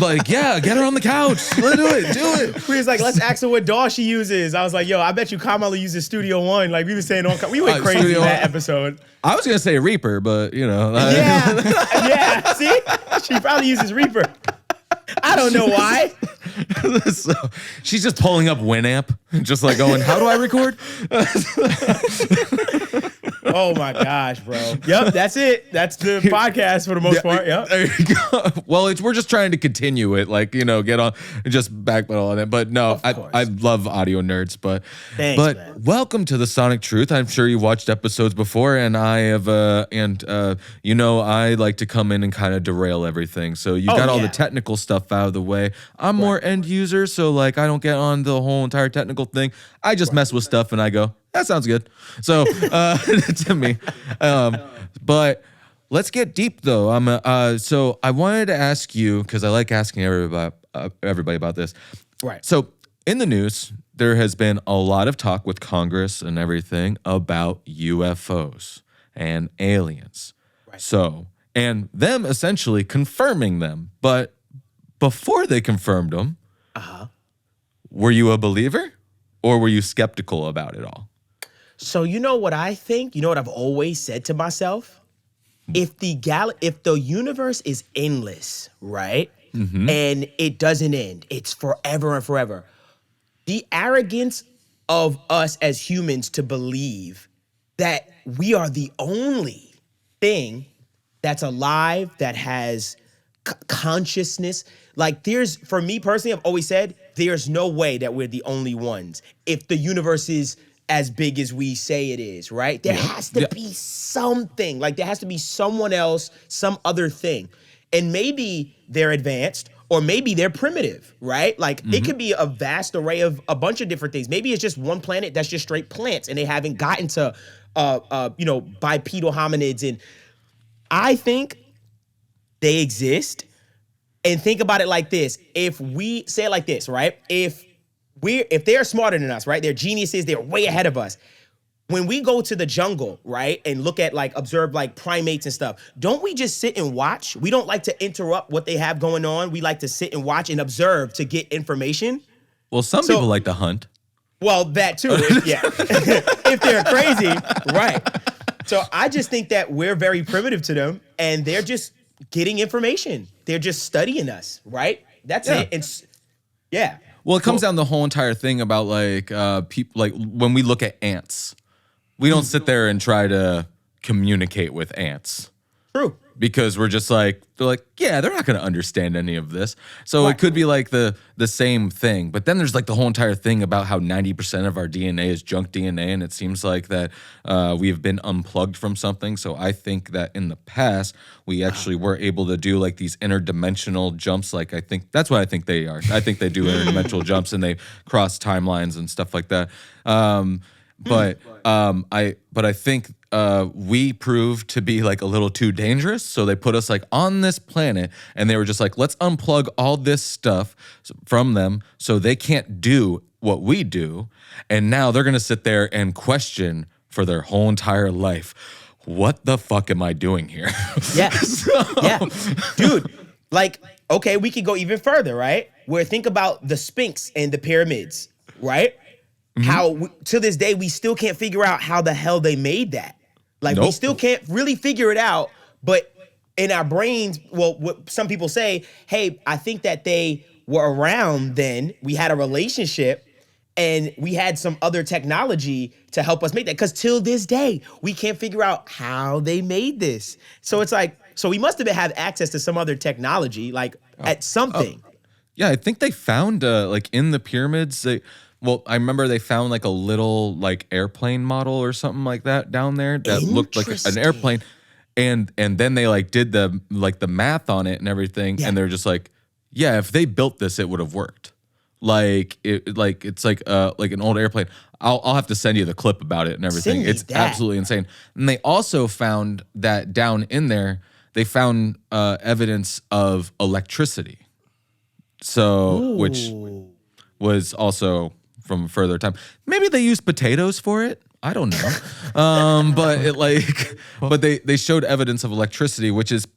like, yeah, get her on the couch. Let's do it. We was like, let's ask her what DAW she uses. I was like, yo, I bet you Kamala uses Studio One. Like we were saying, we went crazy in that episode. I was gonna say Reaper, but yeah. See, she probably uses Reaper. I don't know why. So she's just pulling up Winamp, just like going, "How do I record?" Oh my gosh, bro. Yep, that's it. That's the podcast for the most part. Yep. There you go. Well, we're just trying to continue it, like get on and just backpedal on it. But no, I love Audio Nerds, but thanks, man. Welcome to the Sonic Truth. I'm sure you watched episodes before, and I have I like to come in and kind of derail everything. So you got all the technical stuff out of the way. I'm more end user, so like I don't get on the whole entire technical thing. I just mess with stuff and I go, that sounds good. So to me, but let's get deep though. So I wanted to ask you, because I like asking everybody about this. Right. So in the news, there has been a lot of talk with Congress and everything about UFOs and aliens. Right. So, and them essentially confirming them, but before they confirmed them, were you a believer or were you skeptical about it all? So you know what I think? You know what I've always said to myself? if the universe is endless, right? And it doesn't end, it's forever and forever. The arrogance of us as humans to believe that we are the only thing that's alive, that has consciousness. Like for me personally, I've always said, there's no way that we're the only ones. If the universe is as big as we say it is, right? There has to be something. Like there has to be someone else, some other thing. And maybe they're advanced or maybe they're primitive, right? Like it could be a vast array of a bunch of different things. Maybe it's just one planet that's just straight plants and they haven't gotten to, bipedal hominids. And I think they exist. And think about it like this. If we say it like this, right? If they're smarter than us, right? They're geniuses, they're way ahead of us. When we go to the jungle, right, and look at observe primates and stuff, don't we just sit and watch? We don't like to interrupt what they have going on. We like to sit and watch and observe to get information. Well, some people like to hunt. Well, that too, yeah. If they're crazy, right. So I just think that we're very primitive to them and they're just getting information. They're just studying us, right? That's it. And Well, it comes down to the whole entire thing about people, when we look at ants, we don't sit there and try to communicate with ants. True. Because we're just they're they're not going to understand any of this. So it could be the same thing. But then there's the whole entire thing about how 90% of our DNA is junk DNA. And it seems like that we have been unplugged from something. So I think that in the past, we actually were able to do these interdimensional jumps. I think that's what I think they are. I think they do interdimensional jumps and they cross timelines and stuff like that. But I think we proved to be a little too dangerous, so they put us on this planet, and they were just let's unplug all this stuff from them, so they can't do what we do, and now they're gonna sit there and question for their whole entire life, what the fuck am I doing here? Yeah, yeah, dude. Okay, we could go even further, right? Where think about the Sphinx and the pyramids, right? How to this day we still can't figure out how the hell they made that. We still can't really figure it out. But in our brains, what some people say, hey, I think that they were around then. We had a relationship and we had some other technology to help us make that. Because till this day, we can't figure out how they made this. So it's so we must have had access to some other technology, at something. Yeah, I think they found in the pyramids. I remember they found a little airplane model or something like that down there that looked like an airplane, and then they did the math on it and everything, and they're just if they built this, it would have worked. It's like an old airplane. I'll have to send you the clip about it and everything. It's absolutely insane. And they also found that down in there, they found evidence of electricity. So which was also from a further time. Maybe they used potatoes for it. I don't know. But they showed evidence of electricity, which is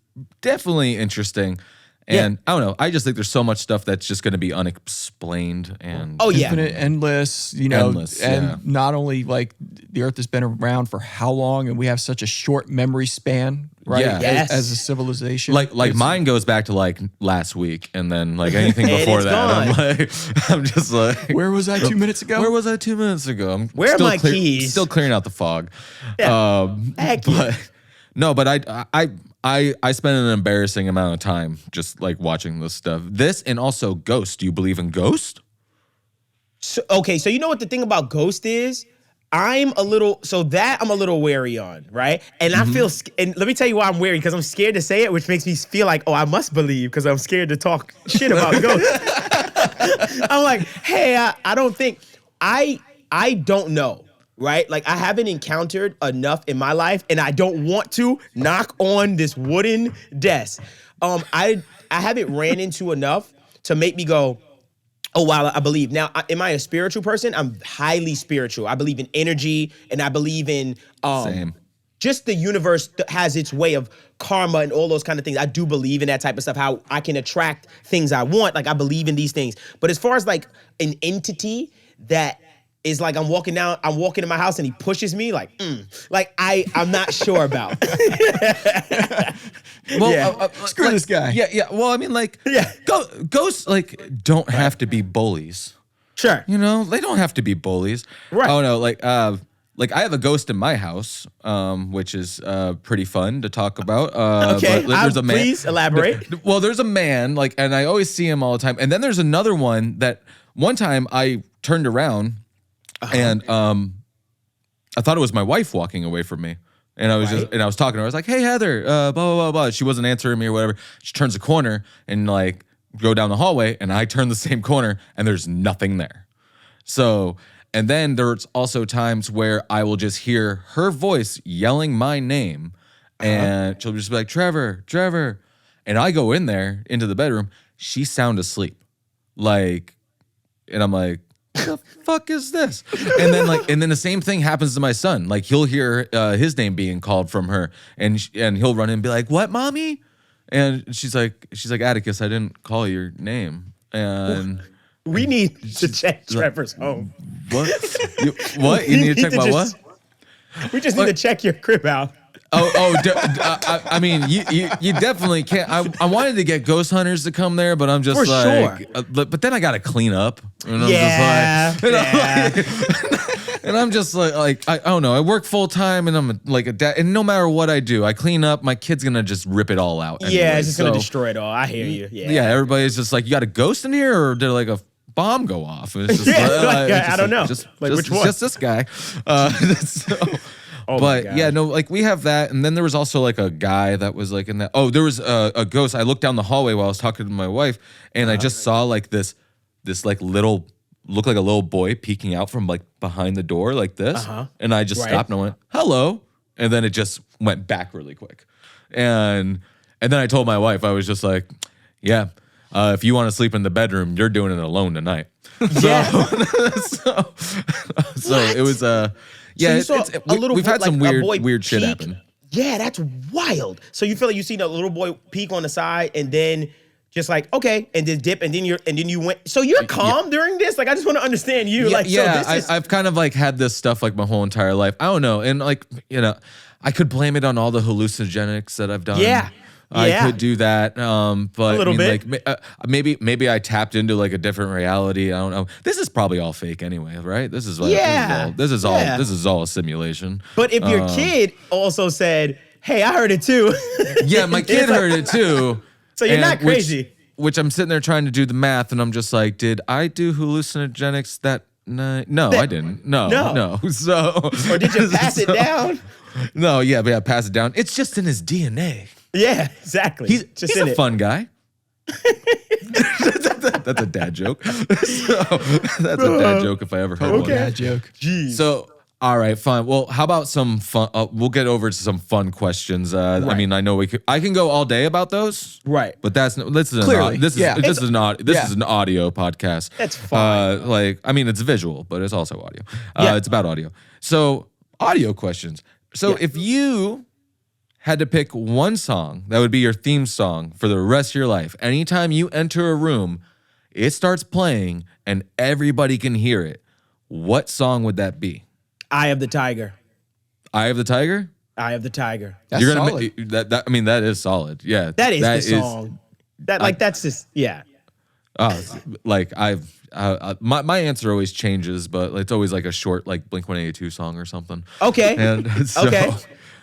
definitely interesting. And I don't know. I just think there's so much stuff that's just going to be unexplained and infinite, endless, endless, and not only the Earth has been around for how long, and we have such a short memory span, right? Yeah. As a civilization, mine goes back to last week, and then anything before that, I'm just where was I 2 minutes ago? Where was I 2 minutes ago? Where are my keys? Still clearing out the fog. Yeah. I spent an embarrassing amount of time just watching this stuff. This and also Ghost. Do you believe in Ghost? So you know what the thing about Ghost is? I'm a little wary on, right? And I feel, and let me tell you why I'm wary, because I'm scared to say it, which makes me feel I must believe, because I'm scared to talk shit about Ghost. I'm hey, I don't think, I don't know. Right? I haven't encountered enough in my life, and I don't want to knock on this wooden desk. I haven't ran into enough to make me go, oh, wow, I believe. Now, am I a spiritual person? I'm highly spiritual. I believe in energy, and I believe in just the universe has its way of karma and all those kind of things. I do believe in that type of stuff, how I can attract things I want. I believe in these things. But as far as an entity that is like I'm walking in my house and he pushes me like I'm not sure about. Well, Screw like, this guy. Yeah. Well, I mean, like, ghosts like don't have to be bullies. Sure. You know, they don't have to be bullies. Right. Oh no, like I have a ghost in my house, which is pretty fun to talk about. Okay, but there's a man. Please elaborate. Well, there's a man, like, and I always see him all the time. And then there's another one that one time I turned around and I thought it was my wife walking away from me. And I was I was talking to her. I was like, "Hey, Heather, blah, blah, blah, blah." She wasn't answering me or whatever. She turns a corner and like go down the hallway, and I turn the same corner and there's nothing there. So, and then there's also times where I will just hear her voice yelling my name and she'll just be like, Trevor, Trevor. And I go in there into the bedroom. She's sound asleep. Like, and I'm like, the fuck is this? And then the same thing happens to my son. Like he'll hear his name being called from her and he'll run in and be like, "What, mommy?" And she's like, "Atticus, I didn't call your name." And we need to check Trevor's home. What? What? You need to check my what? We just need to check your crib out. I mean, you definitely can't. I wanted to get ghost hunters to come there, but I'm just For like, sure. But then I got to clean up. And I'm and I'm just like I don't know. I work full time, and I'm like a dad. And no matter what I do, I clean up. My kid's gonna just rip it all out. Anyway. Yeah, it's just gonna destroy it all. I hear you. Yeah. Everybody's just like, "You got a ghost in here, or did like a bomb go off?" And it's just I don't know. Just which one? Just this guy. Oh but yeah, no, like we have that, and then there was also like a guy that was like in that. Oh, there was a ghost. I looked down the hallway while I was talking to my wife, and I just saw like this like looked like a little boy peeking out from like behind the door like this, and I just stopped and I went, "Hello," and then it just went back really quick, and then I told my wife, I was just like, "Yeah, if you want to sleep in the bedroom, you're doing it alone tonight." Yeah. So it was yeah, we've had some weird shit happen. Yeah, that's wild. So you feel like you seen a little boy peek on the side and then just like, okay, and then dip, and then you went. So you're calm during this? Like, I just want to understand you. I've kind of like had this stuff like my whole entire life. I don't know. And like, you know, I could blame it on all the hallucinogenics that I've done. Yeah. I could do that, but a little bit. Like maybe I tapped into like a different reality. I don't know. This is probably all fake anyway, right? This is all a simulation. But if your kid also said, "Hey, I heard it too," yeah, my kid heard it too. So you're not crazy. Which I'm sitting there trying to do the math, and I'm just like, did I do hallucinogenics that night? No, I didn't. No. So or did you pass it down? No, yeah, pass it down. It's just in his DNA. Yeah, exactly. He's a fun guy. That's a dad joke. That's a dad joke if I ever heard one. Dad joke. Jeez. So, all right, fine. Well, how about some fun? We'll get over to some fun questions. I mean, I know I can go all day about those. Right. But this is an audio podcast. That's fine. Like, I mean, it's visual, but it's also audio. It's about audio. So, audio questions. So, if you had to pick one song that would be your theme song for the rest of your life, anytime you enter a room, it starts playing and everybody can hear it, what song would that be? Eye of the Tiger. Eye of the Tiger? Eye of the Tiger. That's solid. I mean, that is solid. Yeah. That is the song. That's just, yeah. Like my answer always changes, but it's always like a short like Blink-182 song or something. Okay. And so, okay.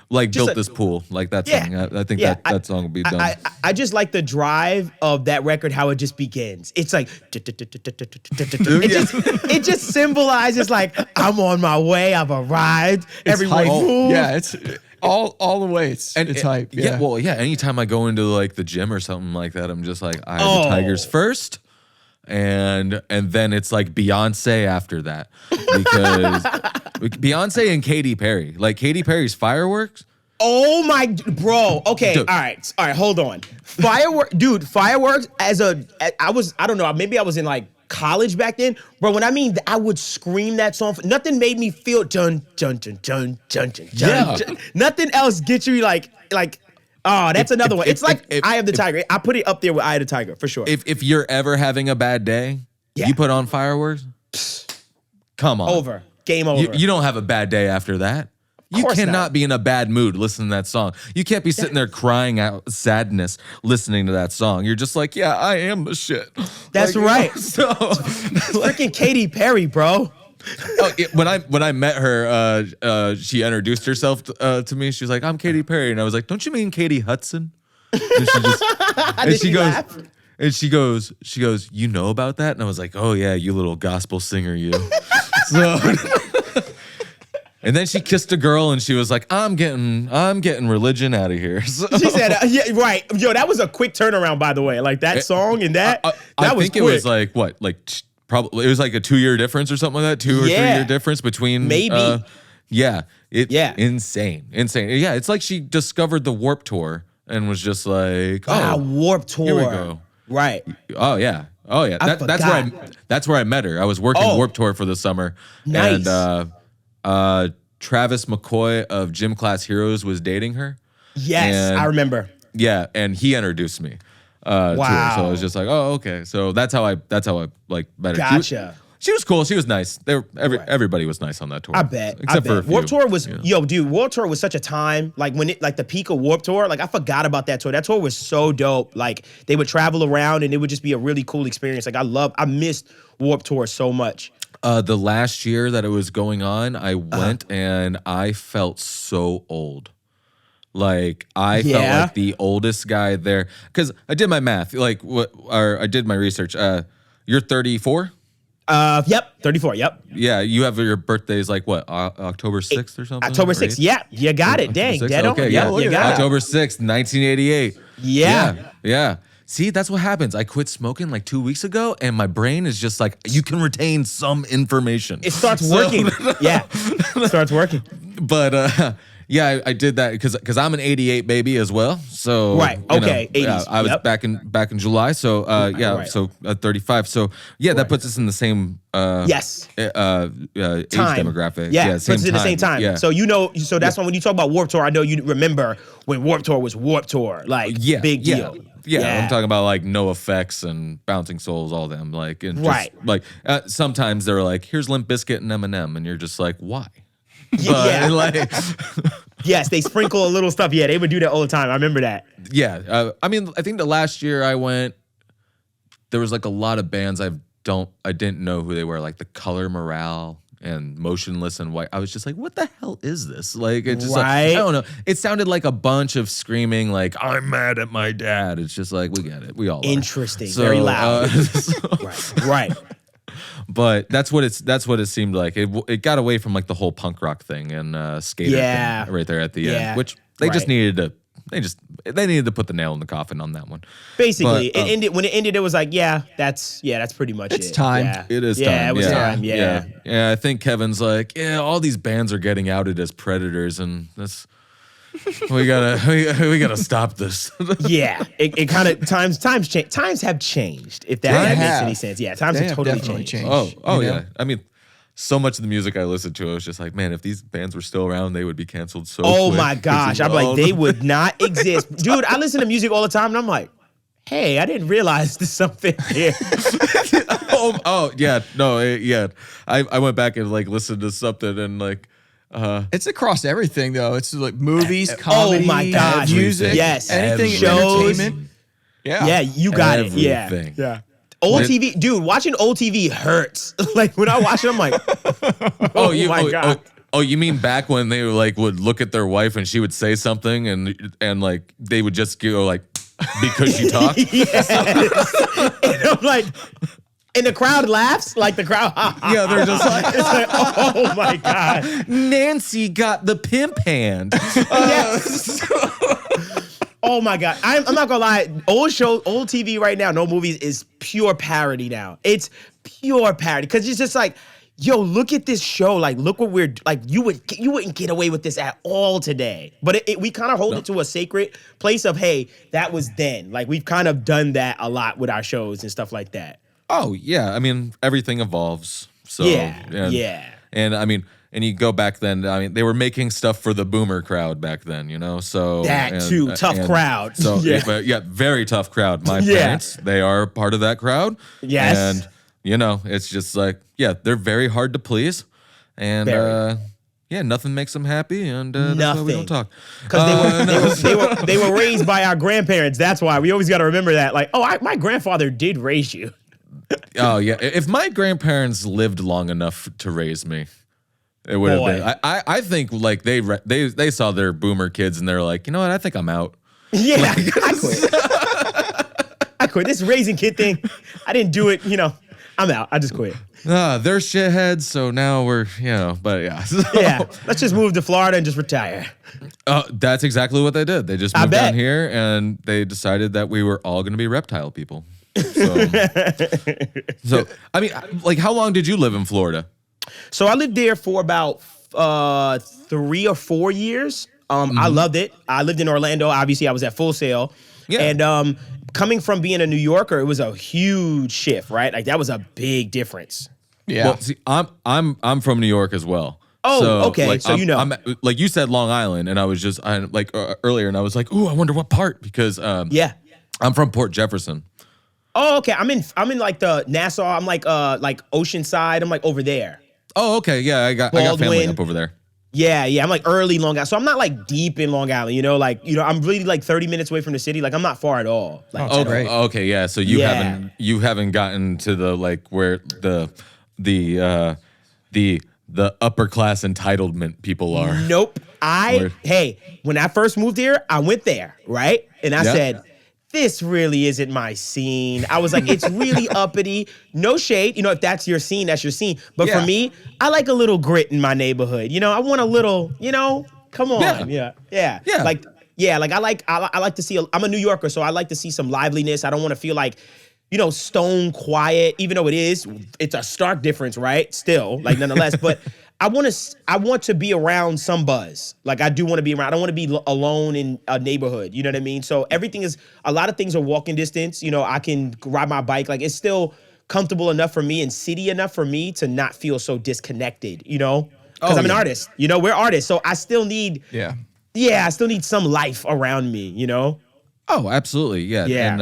Like just built this pool, like that song. I think that song will be done. I just like the drive of that record, how it just begins. It's like it just symbolizes like I'm on my way, I've arrived. Everyone move. Yeah, it's all the way. It's hype. Yeah. Well, anytime I go into like the gym or something like that, I'm just like, I have the Tigers first. And then it's like Beyonce after that, because Beyonce and Katy Perry, like Katy Perry's Fireworks. Oh my, bro. Okay, dude. All right. Hold on. Fireworks. I don't know. Maybe I was in like college back then, bro. When I would scream that song. Nothing made me feel dun dun dun dun dun dun dun. Nothing else gets you like. Oh, that's another one. It's like Eye of the Tiger. I put it up there with Eye of the Tiger for sure. If you're ever having a bad day, you put on Fireworks. Come on. Over. Game over. You don't have a bad day after that. You cannot be in a bad mood listening to that song. You can't be sitting there crying out sadness listening to that song. You're just like, yeah, I am the shit. That's like, right. So, freaking Katy Perry, bro. When I met her, she introduced herself to me. She was like, "I'm Katy Perry," and I was like, "Don't you mean Katie Hudson?" And she goes, "You know about that?" And I was like, "Oh yeah, you little gospel singer, you." So. And then she kissed a girl, and she was like, "I'm getting religion out of here." So. She said, "Yeah, right." Yo, that was a quick turnaround, by the way. Like that song and that. I think quick. It was like what, probably it was like a 2-year difference or something like that. 2 or 3 year difference between maybe. Insane. Yeah, it's like she discovered the Warped Tour and was just like, "Oh, Warped Tour." Here we go. Right. Oh yeah. That's where I met her. I was working Warped Tour for the summer. Nice. And Travis McCoy of Gym Class Heroes was dating her. Yes, I remember. Yeah, and he introduced me. To her. So I was just like, oh, okay. So that's how I like met her. Gotcha. She was cool. She was nice. Everybody was nice on that tour. I bet. Except for a few. Warped Tour was Warped Tour was such a time. Like when the peak of Warped Tour, like I forgot about that tour. That tour was so dope. Like they would travel around and it would just be a really cool experience. Like I missed Warped Tour so much. The last year that it was going on, I went and I felt so old. Like I felt like the oldest guy there because I did my math. I did my research. You're 34. Yep, 34. Yep. Yeah, you have your birthday's like what? October 6th or something. October 6th. Yeah, you got it. Dang, dead on. Okay, yeah, you got October 6th, 1988. Yeah. See, that's what happens. I quit smoking like 2 weeks ago, and my brain is just like, you can retain some information. It starts working. It starts working. But yeah, I did that because I'm an 88 baby as well. So right, okay, 80s. I was back in July. So so 35. So that puts us in the same age demographic. Yeah, same puts us in the same time. Yeah. So so that's when you talk about Warped Tour, I know you remember when Warped Tour was Warped Tour, like big deal. Yeah, I'm talking about like No Effects and Bouncing Souls, all them. Like, and just, like sometimes they're like, here's Limp Bizkit and Eminem, and you're just like, why? Like, yes, they sprinkle a little stuff. Yeah, they would do that all the time. I remember that. Yeah, I mean, I think the last year I went, there was like a lot of bands I didn't know who they were, like The Color Morale and Motionless in White. I was just like, what the hell is this? Like, it's just like, I don't know. It sounded like a bunch of screaming, like, I'm mad at my dad. It's just like, we get it. We all are. Interesting. So, very loud. Right. But that's what it seemed like. It got away from like the whole punk rock thing and skater thing right there at the end, which they just needed to. They needed to put the nail in the coffin on that one. Basically, when it ended, it was like, that's pretty much it. It's time. Yeah. It is time. Yeah, it was time. Yeah. I think Kevin's like, all these bands are getting outed as predators, and that's we gotta stop this. It kind of times have changed. If that makes any sense. Yeah, times have totally changed. Oh yeah. I mean, so much of the music I listened to, I was just like, man, if these bands were still around, they would be canceled so quick. My gosh. I'm like, they would not exist. Dude, I listen to music all the time, and I'm like, hey, I didn't realize there's something here. I went back and like listened to something and like, it's across everything though. It's like movies, comedy, music, anything, entertainment. Yeah, you got it. Yeah. Old TV, dude, watching old TV hurts. Like when I watch it, I'm like, my God. Oh, you mean back when they would look at their wife and she would say something and like they would just go like, because she talked? Yes. And I'm like, and the crowd laughs, like the crowd. Yeah, they're just like, it's like, oh my God. Nancy got the pimp hand. Yes. Oh my God. I'm not gonna lie. Old TV right now, no movies, is pure parody now. It's pure parody. Cause it's just like, yo, look at this show. Like, look what we're like. You wouldn't get away with this at all today. But we kind of hold it to a sacred place of, hey, that was then. Like we've kind of done that a lot with our shows and stuff like that. Oh yeah. I mean, everything evolves. So And I mean, and you go back then, I mean, they were making stuff for the boomer crowd back then, so. Tough crowd. So, very tough crowd. My parents, they are part of that crowd. Yes. And, it's just like, yeah, they're very hard to please. And nothing makes them happy, and that's why we don't talk. Because they were raised by our grandparents. That's why we always got to remember that. Like, my grandfather did raise you. Oh yeah, if my grandparents lived long enough to raise me, it would have been. I think like they saw their boomer kids and they're like, you know what? I think I'm out. Yeah, I quit. I quit this raising kid thing. I didn't do it. I'm out. I just quit. They're shitheads, so now we're, but yeah. Yeah, let's just move to Florida and just retire. That's exactly what they did. They just moved down here and they decided that we were all going to be reptile people. So, I mean, like, how long did you live in Florida? So I lived there for about 3 or 4 years. I loved it. I lived in Orlando. Obviously, I was at Full Sail. Yeah. And coming from being a New Yorker, it was a huge shift, right? Like, that was a big difference. Yeah. Well, see, I'm from New York as well. Oh, so, okay. Like, so I'm like you said, Long Island, and I was just earlier, and I was like, ooh, I wonder what part, because I'm from Port Jefferson. Oh, okay. I'm in like the Nassau. I'm like Oceanside. I'm like over there. Oh, okay. Yeah, I got family up over there. Yeah. I'm like early Long Island. So I'm not like deep in Long Island, I'm really like 30 minutes away from the city. Like, I'm not far at all. Like, great. Okay, yeah. So you haven't gotten to the like where the upper class entitlement people are. Nope. When I first moved here, I went there, right? And I said, this really isn't my scene. I was like, it's really uppity. No shade. If that's your scene, that's your scene. But for me, I like a little grit in my neighborhood. I want a little, come on. Yeah. Like I like to see, I'm a New Yorker, so I like to see some liveliness. I don't want to feel like, stone quiet, even though it's a stark difference, right? Still, like, nonetheless, but I want to be around some buzz. Like, I do want to be around. I don't want to be alone in a neighborhood. You know what I mean? So a lot of things are walking distance. I can ride my bike. Like, it's still comfortable enough for me and city enough for me to not feel so disconnected, because I'm an artist. We're artists. So I still need, I still need some life around me, Oh, absolutely. Yeah. Yeah. And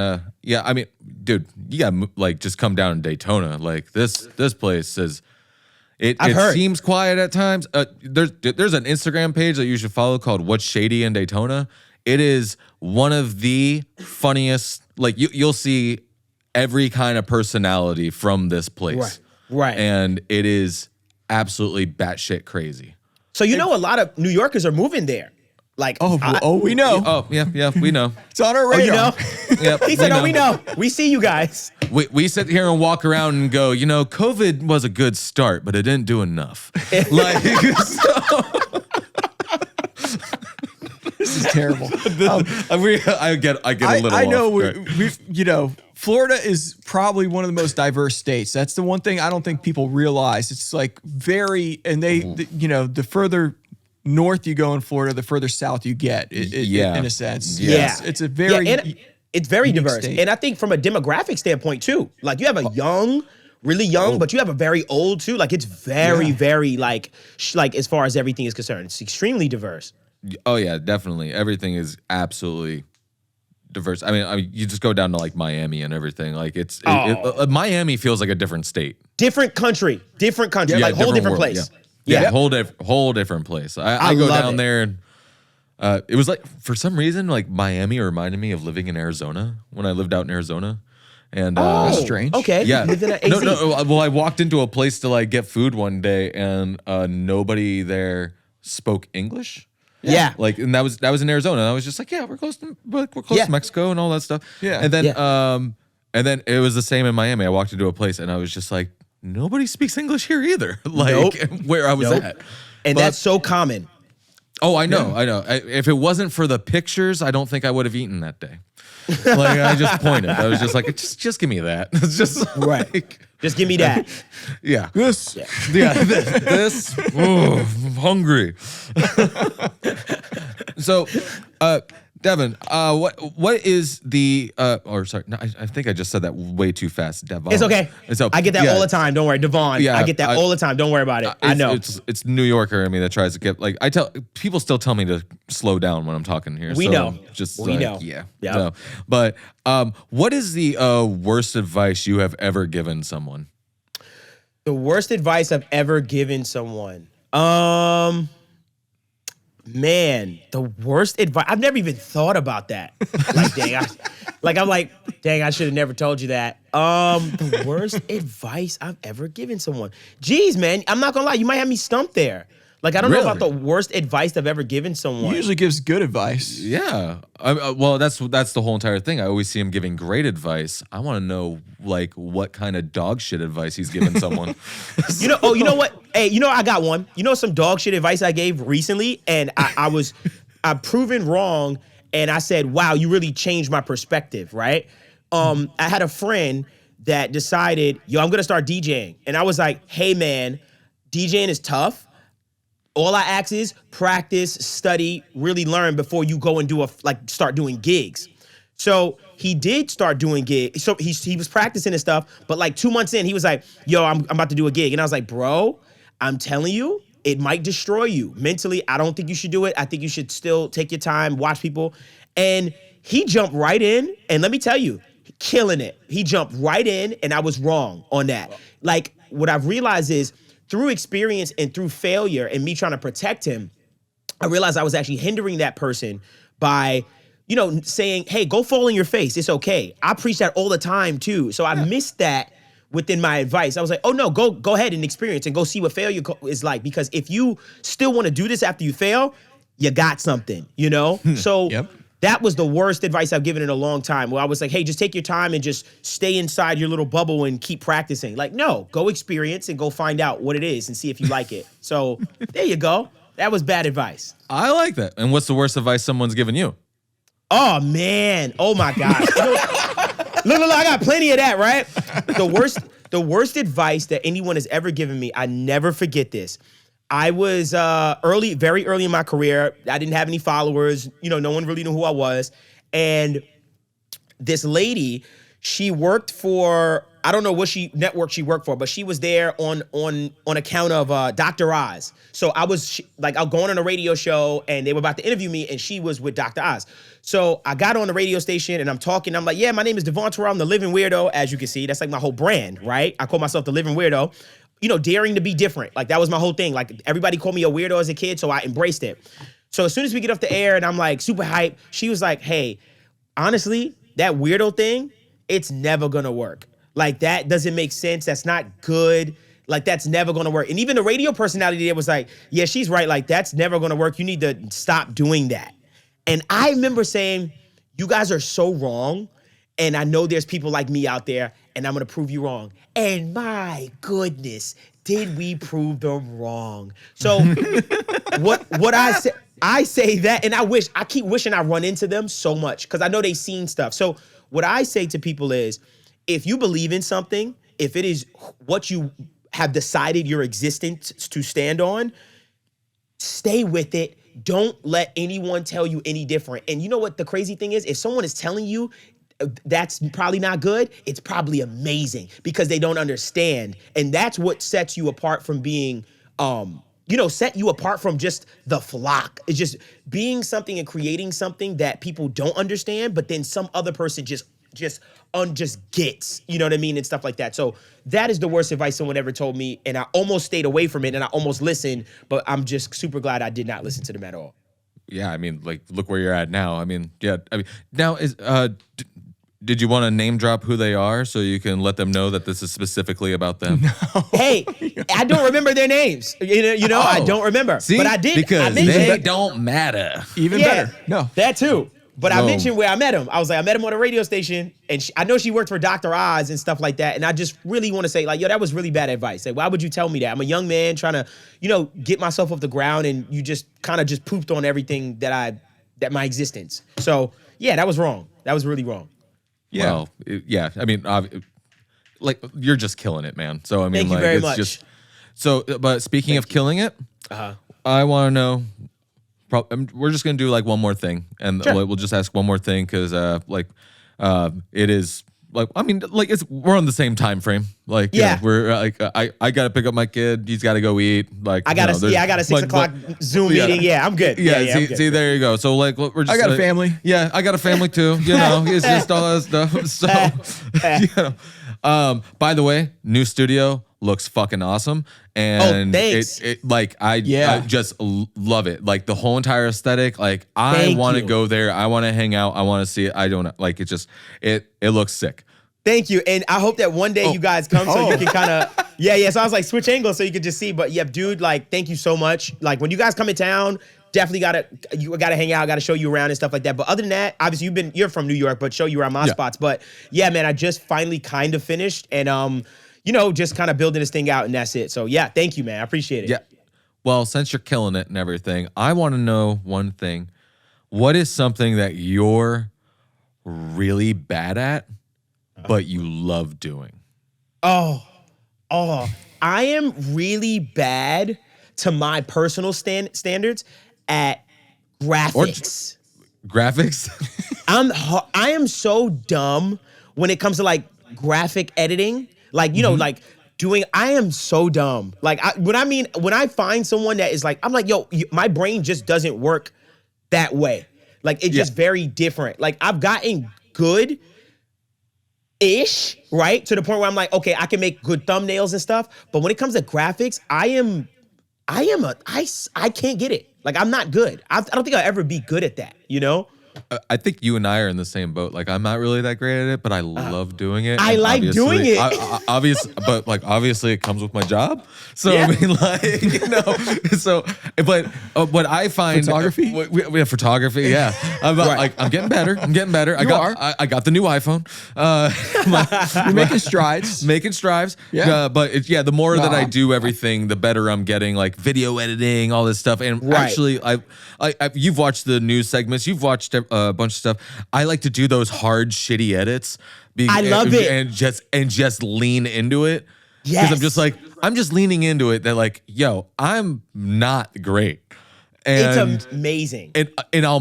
I mean, dude, you gotta like just come down in Daytona. Like this place is, it seems quiet at times. There's an Instagram page that you should follow called What's Shady in Daytona. It is one of the funniest, like you'll see every kind of personality from this place. Right. And it is absolutely batshit crazy. So a lot of New Yorkers are moving there. Like, we know. Oh, yeah, we know. It's on our radar. Yep, he said, we know. We see you guys. We sit here and walk around and go, COVID was a good start, but it didn't do enough. Like, This is terrible. I get a little. I know off, Florida is probably one of the most diverse states. That's the one thing I don't think people realize. It's like the further north you go in Florida, the further south you get, in a sense. Yeah. It's a very... it's very diverse. State. And I think from a demographic standpoint, too. Like, you have a really young, but you have a very old, too. Like, it's very, very, like, as far as everything is concerned, it's extremely diverse. Oh, yeah, definitely. Everything is absolutely diverse. I mean, you just go down to, like, Miami and everything. Like, Miami feels like a different state. Different country. Like, whole different place. Yeah, whole different place. I go down there and it was like, for some reason, like Miami reminded me of living in Arizona when I lived out in Arizona. And that's strange. Okay. Yeah. You lived in AZ. No. Well, I walked into a place to like get food one day and nobody there spoke English. Yeah. Like, and that was in Arizona. And I was just like, we're close to Mexico and all that stuff. Yeah. And then it was the same in Miami. I walked into a place and I was just like, nobody speaks English here either. Like where I was at. And that's so common. Oh, I know. If it wasn't for the pictures, I don't think I would have eaten that day. Like, I just pointed. I was just like, just give me that. It's just right. Just give me that. Yeah. This. Yeah. This. Oh, I'm hungry. So, Devvon, what is the I think I just said that way too fast, Devvon. It's okay. So, I get that all the time. Don't worry, Devvon. Yeah, I get that all the time. Don't worry about it. I know. It's New Yorker. I mean, that tries to get like people still tell me to slow down when I'm talking here. We know. We know. Yeah. Yeah. So, but what is the worst advice you have ever given someone? The worst advice I've ever given someone. Man, the worst advice. I've never even thought about that. Dang, I should have never told you that. The worst advice I've ever given someone. Jeez, man, I'm not gonna lie. You might have me stumped there. Like, I don't know about the worst advice I've ever given someone. He usually gives good advice. Yeah. Well, that's the whole entire thing. I always see him giving great advice. I want to know, like, what kind of dog shit advice he's giving someone. You know what? Hey, I got one. You know some dog shit advice I gave recently? And I'm proven wrong. And I said, wow, you really changed my perspective, right? I had a friend that decided, I'm going to start DJing. And I was like, hey, man, DJing is tough. All I ask is practice, study, really learn before you go and start doing gigs. So he did start doing gigs. So he was practicing and stuff, but like 2 months in, he was like, I'm about to do a gig. And I was like, bro, I'm telling you, it might destroy you. Mentally, I don't think you should do it. I think you should still take your time, watch people. And he jumped right in, and let me tell you, killing it. He jumped right in, and I was wrong on that. Like, what I've realized is, through experience and through failure and me trying to protect him, I realized I was actually hindering that person by, saying, hey, go fall on your face. It's okay. I preach that all the time too. So I missed that within my advice. I was like, oh no, go ahead and experience and go see what failure is like. Because if you still want to do this after you fail, you got something, So that was the worst advice I've given in a long time, where I was like, hey, just take your time and just stay inside your little bubble and keep practicing. Like, no, go experience and go find out what it is and see if you like it. So there you go. That was bad advice. I like that. And what's the worst advice someone's given you? Oh, man. Oh, my gosh. Look, I got plenty of that, right? The worst advice that anyone has ever given me, I never forget this. I was very early in my career. I didn't have any followers. No one really knew who I was. And this lady, she worked for, I don't know what network she worked for, but she was there on account of Dr. Oz. So I was I'll go on a radio show, and they were about to interview me, and she was with Dr. Oz. So I got on the radio station, and I'm talking. I'm like, yeah, my name is Devvon Terrell. I'm the Living Weirdo. As you can see, that's like my whole brand, right? I call myself the Living Weirdo. Daring to be different. Like, that was my whole thing. Like, everybody called me a weirdo as a kid, so I embraced it. So as soon as we get off the air and I'm like super hyped, she was like, hey, honestly, that weirdo thing, it's never gonna work. Like, that doesn't make sense. That's not good. Like, that's never gonna work. And even the radio personality there was like, yeah, she's right. Like, that's never gonna work. You need to stop doing that. And I remember saying, you guys are so wrong. And I know there's people like me out there, and I'm gonna prove you wrong. And my goodness, did we prove them wrong? So what I say that, and I keep wishing I run into them so much, because I know they've seen stuff. So what I say to people is, if you believe in something, if it is what you have decided your existence to stand on, stay with it. Don't let anyone tell you any different. And you know what the crazy thing is? If someone is telling you that's probably not good, it's probably amazing, because they don't understand. And that's what sets you apart from being, set you apart from just the flock. It's just being something and creating something that people don't understand, but then some other person just gets, you know what I mean? And stuff like that. So that is the worst advice someone ever told me. And I almost stayed away from it, and I almost listened, but I'm just super glad I did not listen to them at all. Yeah. I mean, like, look where you're at now. I mean, yeah. I mean, now is, did you want to name drop who they are so you can let them know that this is specifically about them? No. Hey, I don't remember their names. I don't remember. See? But I did. Because they don't matter. Even better. No. That too. But I mentioned where I met him. I was like, I met him on a radio station, and I know she worked for Dr. Oz and stuff like that. And I just really want to say, like, that was really bad advice. Like, why would you tell me that? I'm a young man trying to, get myself off the ground, and you just kind of just pooped on everything that my existence. So yeah, that was wrong. That was really wrong. Yeah. Well, yeah. I mean, like, you're just killing it, man. So I mean, thank you very much. Just so. But speaking of killing it, I want to know. We're just gonna do like one more thing, and sure. We'll just ask one more thing, because it is like, I mean, like, we're on the same time frame. Like, yeah, we're like, I gotta pick up my kid. He's got to go eat. Like, I got a 6 o'clock Zoom meeting. Yeah, I'm good. Yeah, I'm good. See, there you go. So like, we're just. I got a family. Yeah, I got a family too. It's just all that stuff. So, by the way, new studio. looks fucking awesome, and thanks. I just love it. Like the whole entire aesthetic. Like I want to go there. I want to hang out. I want to see it. I don't like it. Just it looks sick. Thank you, and I hope that one day you guys come so you can kind of So I was like switch angles so you could just see. But yeah, dude, like thank you so much. Like when you guys come in town, definitely gotta hang out, gotta show you around and stuff like that. But other than that, obviously you're from New York, but show you around my spots. But yeah, man, I just finally kind of finished, and just kind of building this thing out, and that's it. So yeah, thank you, man. I appreciate it. Yeah. Well, since you're killing it and everything, I want to know one thing. What is something that you're really bad at, but you love doing? Oh, I am really bad to my personal standards at graphics. Graphics? I am so dumb when it comes to like graphic editing. Like, like I am so dumb. Like when I find someone that is like, I'm like, yo, my brain just doesn't work that way. Like it's just very different. Like I've gotten good ish, right? To the point where I'm like, okay, I can make good thumbnails and stuff. But when it comes to graphics, I can't get it. Like I'm not good. I don't think I'll ever be good at that, I think you and I are in the same boat. Like I'm not really that great at it, but I love doing it. I like doing it. Obviously it comes with my job. So I mean, what I find photography. We have photography. Yeah, I'm getting better. I got the new iPhone. You're making strides. Making strides. Yeah. But the more that I do everything, the better I'm getting. Like video editing, all this stuff. And actually, you've watched the news segments. You've watched a bunch of stuff. I like to do those hard, shitty edits. I love it, and just lean into it. Yes, because I'm just leaning into it. That like, yo, I'm not great, and it's amazing. And I'll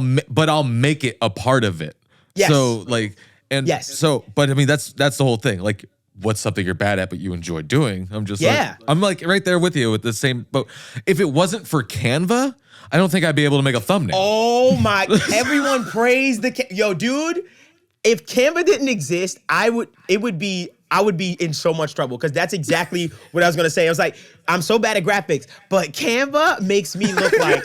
make it a part of it. Yes. So like, and yes. So, but I mean, that's the whole thing. Like, what's something you're bad at but you enjoy doing? I'm just I'm like right there with you with the same. But if it wasn't for Canva, I don't think I'd be able to make a thumbnail. Oh my! Everyone praise yo, dude. If Canva didn't exist, I would be in so much trouble, because that's exactly what I was gonna say. I was like, I'm so bad at graphics, but Canva makes me look like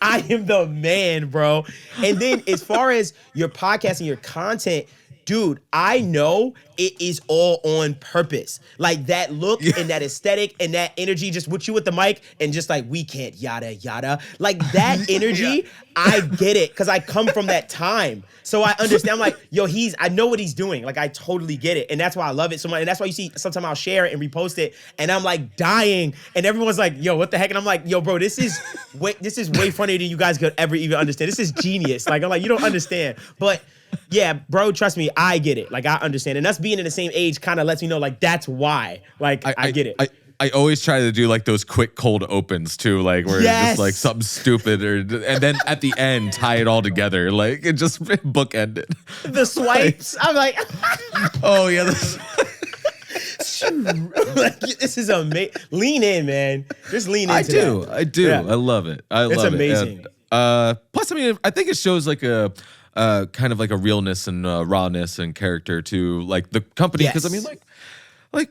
I am the man, bro. And then as far as your podcast and your content, dude, I know it is all on purpose. Like that look and that aesthetic and that energy, just with you with the mic and just like, we can't yada yada. Like that energy, I get it, because I come from that time. So I understand. I'm like, yo, I know what he's doing. Like I totally get it. And that's why I love it so much. And that's why you see sometimes I'll share it and repost it and I'm like dying. And everyone's like, yo, what the heck? And I'm like, yo, bro, this is way funnier than you guys could ever even understand. This is genius. Like, I'm like, you don't understand. But yeah, bro, trust me, I get it. Like, I understand. And us being in the same age kind of lets me know, like, that's why. Like, I get it. I always try to do, like, those quick cold opens, too, like, where it's just, like, something stupid, and then at the end, tie it all together. Like, it just bookend it. The swipes. I'm like... Oh, yeah. Like, this is amazing. Lean in, man. Just lean into that. I do. Yeah. I love it. It's amazing. And, plus, I mean, I think it shows, like, a... kind of like a realness and rawness and character to like the company, because I mean like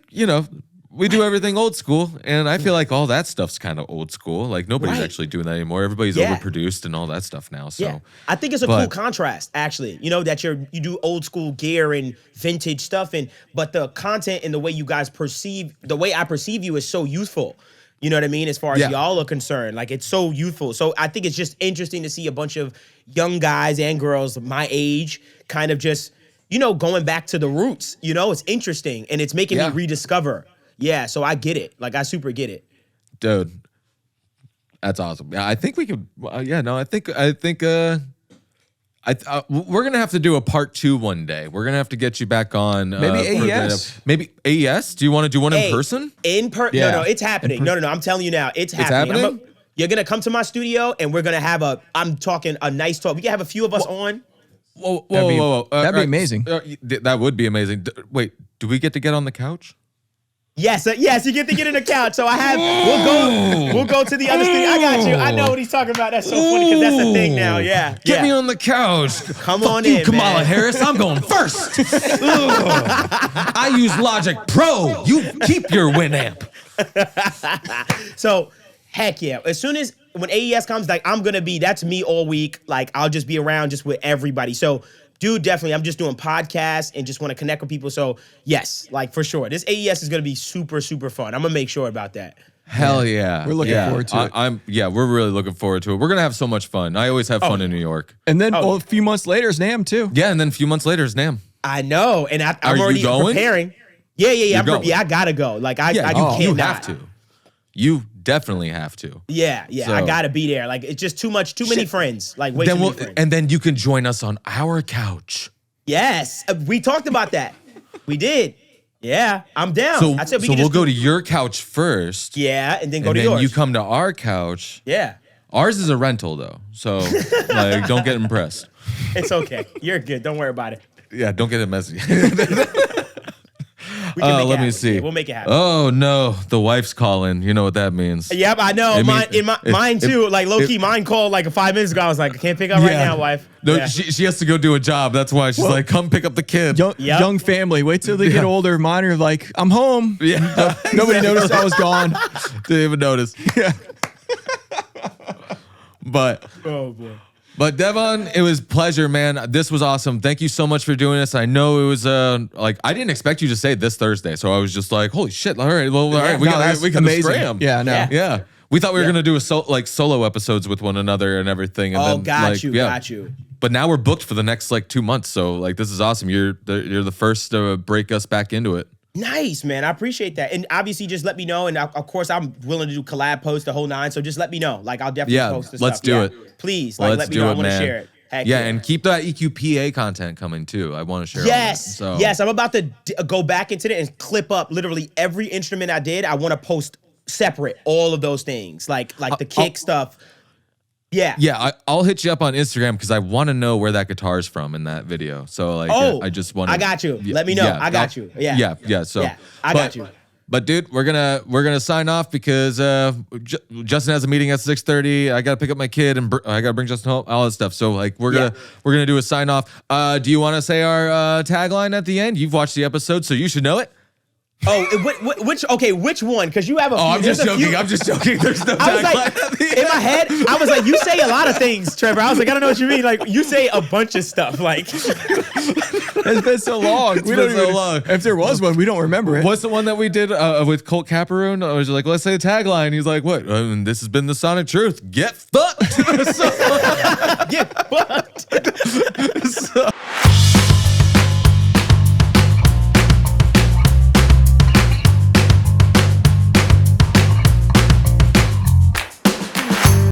we do everything old school, and I feel like all that stuff's kind of old school. Like nobody's actually doing that anymore. Everybody's overproduced and all that stuff now. So I think it's a cool contrast, actually. That you do old school gear and vintage stuff, but the content and the way you guys the way I perceive you is so youthful. You know what I mean? As far as y'all are concerned, like it's so youthful. So I think it's just interesting to see a bunch of young guys and girls my age kind of just, going back to the roots. It's interesting, and it's making me rediscover. Yeah, so I get it. Like I super get it. Dude, that's awesome. Yeah, I think we could. I think we're gonna have to do a part 2 one day. We're gonna have to get you back on. Maybe AES. Maybe AES. Do you want to do one in person? No, it's happening. No. I'm telling you now, it's happening. You're gonna come to my studio, and we're gonna have I'm talking a nice talk. We can have a few of us on. Whoa. That'd be amazing. That would be amazing. Wait, do we get on the couch? Yes, you get to get in the couch. So we'll go to the other studio. I got you. I know what he's talking about. That's so funny because that's the thing now. Yeah. Get me on the couch. Come Fuck on you, in, Kamala man. Harris. I'm going first. I use Logic Pro. You keep your Winamp. So, heck yeah. As soon as when AES comes, like that's me all week. Like I'll just be around just with everybody. So, dude, definitely. I'm just doing podcasts and just want to connect with people. So, yes, like for sure. This AES is going to be super, super fun. I'm going to make sure about that. Hell yeah. We're looking forward to it. We're really looking forward to it. We're going to have so much fun. I always have fun in New York. And then a few months later is NAMM too. Yeah, and then a few months later is NAMM. I know. And I'm Are you already going? preparing. Yeah. going? I got to go. Like, you You have to. You definitely have to. Yeah. So- I got to be there. Like, it's just too many friends. Like, way too many friends. And then you can join us on our couch. Yes. We talked about that. We did. Yeah. I'm down. So, I said we'll go to your couch first. Yeah. And then go And to then yours. you come to our couch. Yeah. Ours is a rental though. So like don't get impressed. It's okay. You're good. Don't worry about it. Yeah, don't get it messy. We can make it let me happen. see. Yeah, we'll make it happen. Oh no, the wife's calling. You know what that means. Yep, I know. It means- Mine too. Like low key, mine called like 5 minutes ago. I was like, I can't pick up right now, wife. No, Yeah. she has to go do a job. That's why she's like, come pick up the kid. Young family. Wait till they get older. Mine are like, I'm home. Yeah. Nobody noticed I was gone. Didn't even notice. Yeah. But Oh boy. But Devvon, it was a pleasure, man. This was awesome. Thank you so much for doing this. I know it was like I didn't expect you to say this Thursday, so I was just like, holy shit! All right, well, all right, we can amazing. scram. Yeah, no. Yeah. We thought we were gonna do a solo episodes with one another and everything. And then, got like, you. But now we're booked for the next like 2 months, so like this is awesome. You're the first to break us back into it. Nice, man. I appreciate that. And obviously, just let me know. And of course, I'm willing to do collab posts the whole 9. So just let me know. Like, I'll definitely post the stuff. Let's do it. Please, like, let me know. I want to share it. Heck Yeah, and keep that EQPA content coming too. I want to share. Yes, all that, so. yes. I'm about to go back into it and clip up literally every instrument I did. I want to post separate all of those things, like the kick stuff. Yeah. Yeah, I'll hit you up on Instagram because I want to know where that guitar is from in that video. So like, I just want to. I got you. Let me know. I got you. Yeah. Yeah. So I got you. But dude, we're gonna sign off because Justin has a meeting at 6:30. I gotta pick up my kid and I gotta bring Justin home. All that stuff. So like, we're gonna do a sign off. Do you want to say our tagline at the end? You've watched the episode, so you should know it. Oh, which one? Because you have a few. I'm just joking. There's no I was tagline. like, in my head, I was like, you say a lot of things, Trevor. I was like, I don't know what you mean. Like, you say a bunch of stuff. Like, It's been so long. It's been so long. If there was one, we don't remember it. What's the one that we did with Colt Caparoon? I was like, let's say the tagline. He's like, what? This has been the Sonic Truth. Get fucked. get fucked.